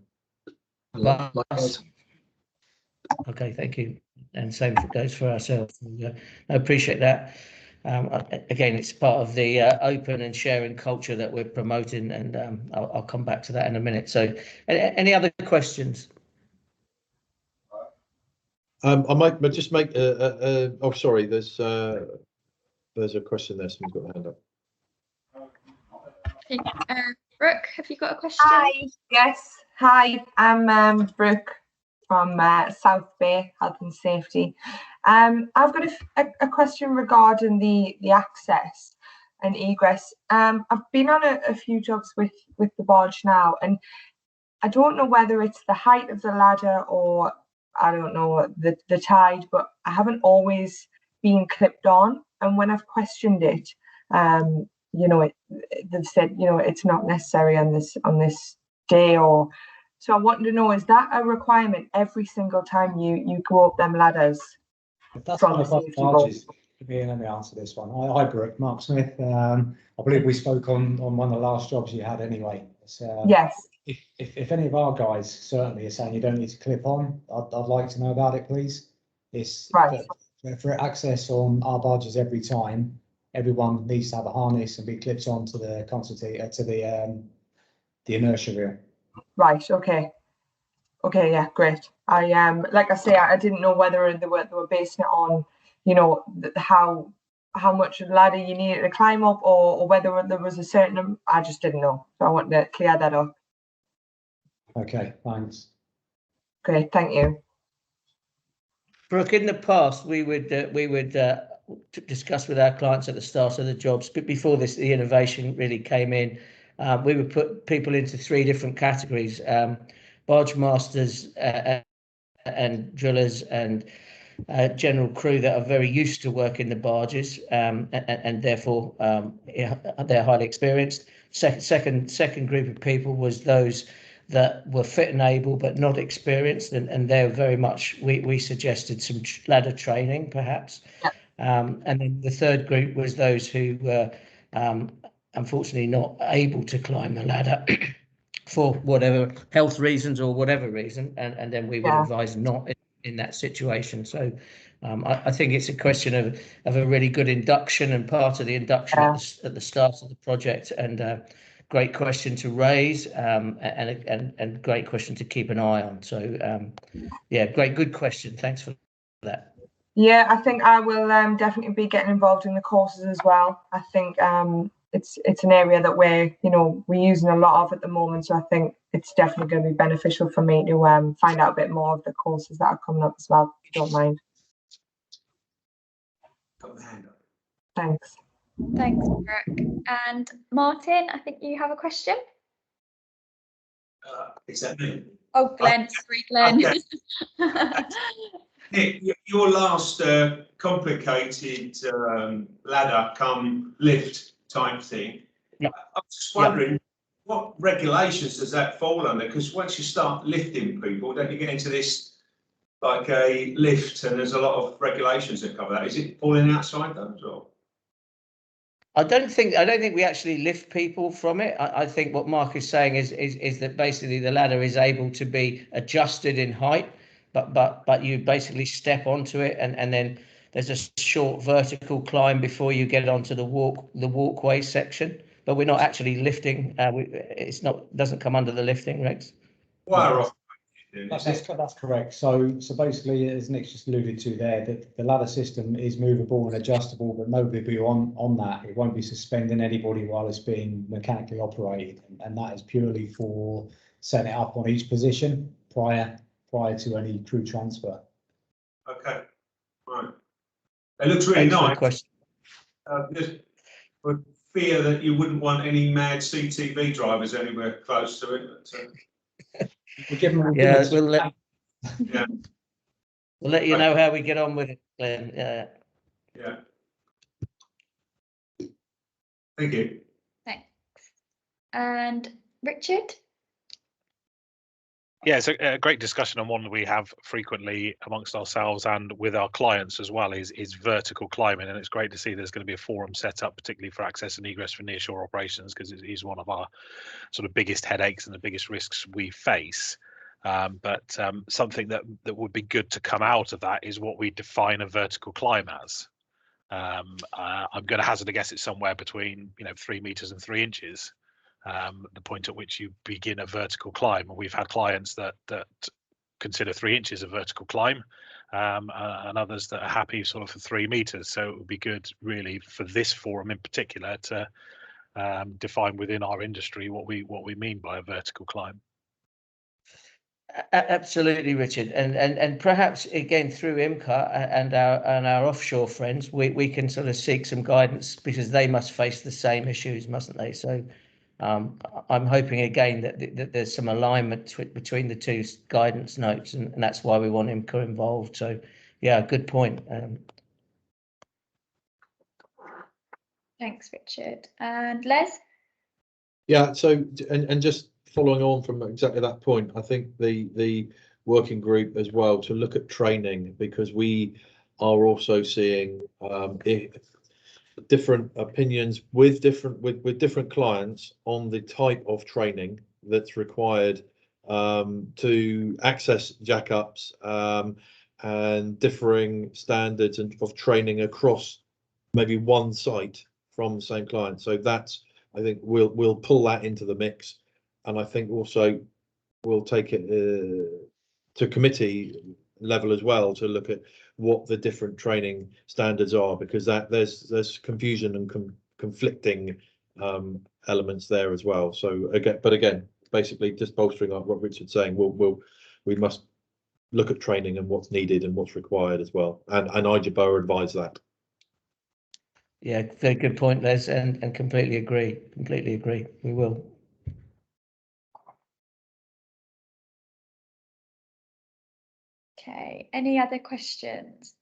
Okay, thank you. And same goes for ourselves. I appreciate that. Again, it's part of the open and sharing culture that we're promoting, and I'll come back to that in a minute. So any other questions?
I might just make oh, sorry, there's a question there. Someone's got their hand up.
Brooke, have you got a question?
Hi, yes. Hi, I'm Brooke from South Bay Health and Safety. I've got a question regarding the access and egress. I've been on a few jobs with the barge now, and I don't know whether it's the height of the ladder or I don't know the tide, but I haven't always been clipped on. And when I've questioned it, you know, they've said, you know, it's not necessary on this day. Or so I wanted to know, is that a requirement every single time you go up them ladders?
If that's
from
one
the
of
safety
our
board?
let me answer this one. Hi, Brooke. Mark Smith. I believe we spoke on one of the last jobs you had anyway.
Yes.
If any of our guys certainly are saying you don't need to clip on, I'd like to know about it, please. It's
right.
For access on our barges every time, everyone needs to have a harness and be clipped on to the inertia reel. Right.
Okay. Okay. Yeah. Great. I like I say, I didn't know whether they were basing it on, you know, how much ladder you needed to climb up, or whether there was a certain. I just didn't know, so I wanted to clear that up.
Okay. Thanks.
Great. Thank you.
Brooke, in the past, we would discuss with our clients at the start of the jobs, but before the innovation really came in, we would put people into 3 different categories: barge masters and drillers and general crew that are very used to working the barges, and therefore they're highly experienced. Second group of people was those that were fit and able but not experienced, and they're very much, we suggested some ladder training perhaps. And then the third group was those who were unfortunately not able to climb the ladder for whatever health reasons or whatever reason, and then we would advise not in that situation. So I think it's a question of a really good induction, and part of the induction at the start of the project, and great question to raise, and great question to keep an eye on. So yeah, good question. Thanks for that.
Yeah, I think I will definitely be getting involved in the courses as well. I think it's an area that we're using a lot of at the moment, so I think it's definitely going to be beneficial for me to find out a bit more of the courses that are coming up as well, if you don't mind. Thanks.
Thanks, Brooke. And Martin, I think you have a question.
Is that me?
Oh, Glenn, sorry, Glenn.
Okay. Nick, your last complicated ladder come lift type thing.
Yep.
I was just wondering, what regulations does that fall under? Because once you start lifting people, don't you get into this like a lift, and there's a lot of regulations that cover that? Is it falling outside those, or?
I don't think we actually lift people from it. I think what Mark is saying is that basically the ladder is able to be adjusted in height, but you basically step onto it, and then there's a short vertical climb before you get onto the walkway section. But we're not actually lifting. Doesn't come under the lifting regs.
Wire off.
That's correct. So basically, as Nick's just alluded to there, that the ladder system is movable and adjustable, but nobody will be on that. It won't be suspending anybody while it's being mechanically operated, and that is purely for setting it up on each position prior to any crew transfer.
Okay, right. It looks really nice.
Question.
Just for fear that you wouldn't want any mad CTV drivers anywhere close to it.
We'll give them
we'll let you
Right.
know how we get on with it, Glenn.
Yeah. Thank you.
Thanks. And Richard?
Yeah, it's a great discussion, and one we have frequently amongst ourselves and with our clients as well, is vertical climbing. And it's great to see there's going to be a forum set up, particularly for access and egress for nearshore operations, because it is one of our sort of biggest headaches and the biggest risks we face. But something that would be good to come out of that is what we define a vertical climb as. I'm going to hazard a guess it's somewhere between 3 meters and 3 inches. The point at which you begin a vertical climb, and we've had clients that consider 3 inches a vertical climb, and others that are happy sort of for 3 meters. So it would be good, really, for this forum in particular, to define within our industry what we mean by a vertical climb.
Absolutely, Richard, and perhaps again through IMCA and our offshore friends, we can sort of seek some guidance, because they must face the same issues, mustn't they? So I'm hoping again that there's some alignment between the two guidance notes, and that's why we want IMCA involved. So yeah, good point.
Thanks, Richard. And Les?
Yeah, so and just following on from exactly that point, I think the working group as well to look at training, because we are also seeing different opinions with different clients on the type of training that's required to access jackups, and differing standards of training across maybe one site from the same client. So that's, I think we'll pull that into the mix, and I think also we'll take it to committee level as well to look at what the different training standards are, because there's confusion and conflicting elements there as well. So again, basically just bolstering up what Richard's saying, we must look at training and what's needed and what's required as well, and IJUBOA advise that.
Yeah, very good point, Les, and completely agree. We will.
Okay, any other questions?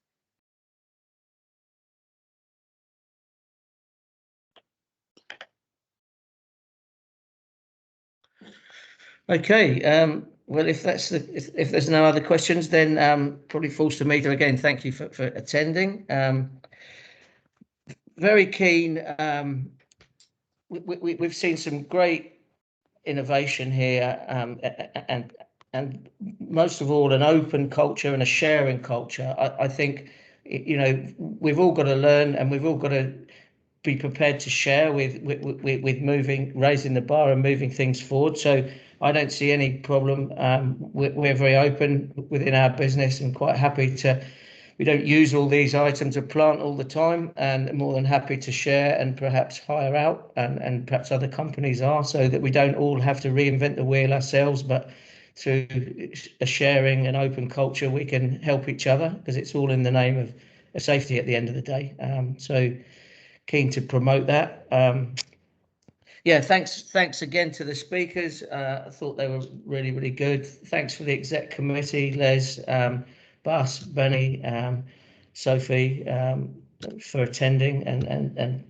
Okay, well, if there's no other questions, then probably falls to me to again thank you for attending. Very keen. We've seen some great innovation here, and most of all, an open culture and a sharing culture. I think you know, we've all got to learn, and we've all got to be prepared to share with raising the bar and moving things forward. So I don't see any problem. We're very open within our business and quite happy to. We don't use all these items of plant all the time, and more than happy to share and perhaps hire out, and perhaps other companies are, so that we don't all have to reinvent the wheel ourselves, but through a sharing and open culture, we can help each other, because it's all in the name of safety at the end of the day. So keen to promote that. Yeah, thanks again to the speakers. I thought they were really, really good. Thanks for the exec committee, Les, Bas, Benny, Sophie, for attending and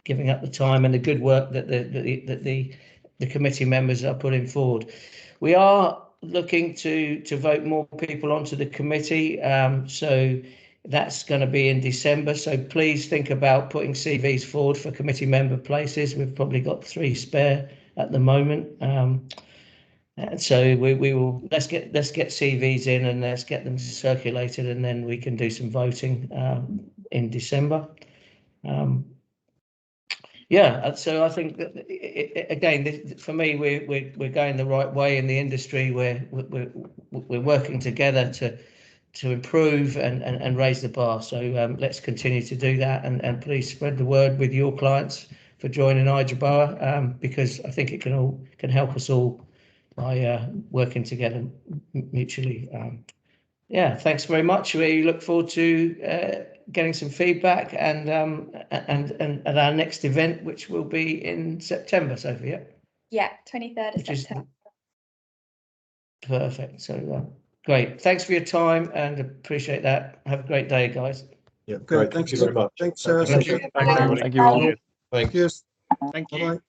giving up the time and the good work that the committee members are putting forward. We are looking to vote more people onto the committee, so that's going to be in December. So please think about putting CVs forward for committee member places. We've probably got 3 spare at the moment. And so we will let's get CVs in and let's get them circulated, and then we can do some voting in December. Yeah, so I think that, again, for me, we're going the right way in the industry. We're working together to improve and raise the bar. So let's continue to do that, and please spread the word with your clients for joining IJUBOA, because I think it can help us all by working together mutually. Yeah, thanks very much. We look forward to getting some feedback and at our next event, which will be in September, Sophie.
Yeah, 23rd of September.
Perfect. So great. Thanks for your time and appreciate that. Have a great day, guys.
Yeah, great. Thank you very much.
Thanks,
Thank you.
Sophie.
Thanks, everybody.
Thank you all.
Thanks.
Cheers.
Thank you.
Bye-bye.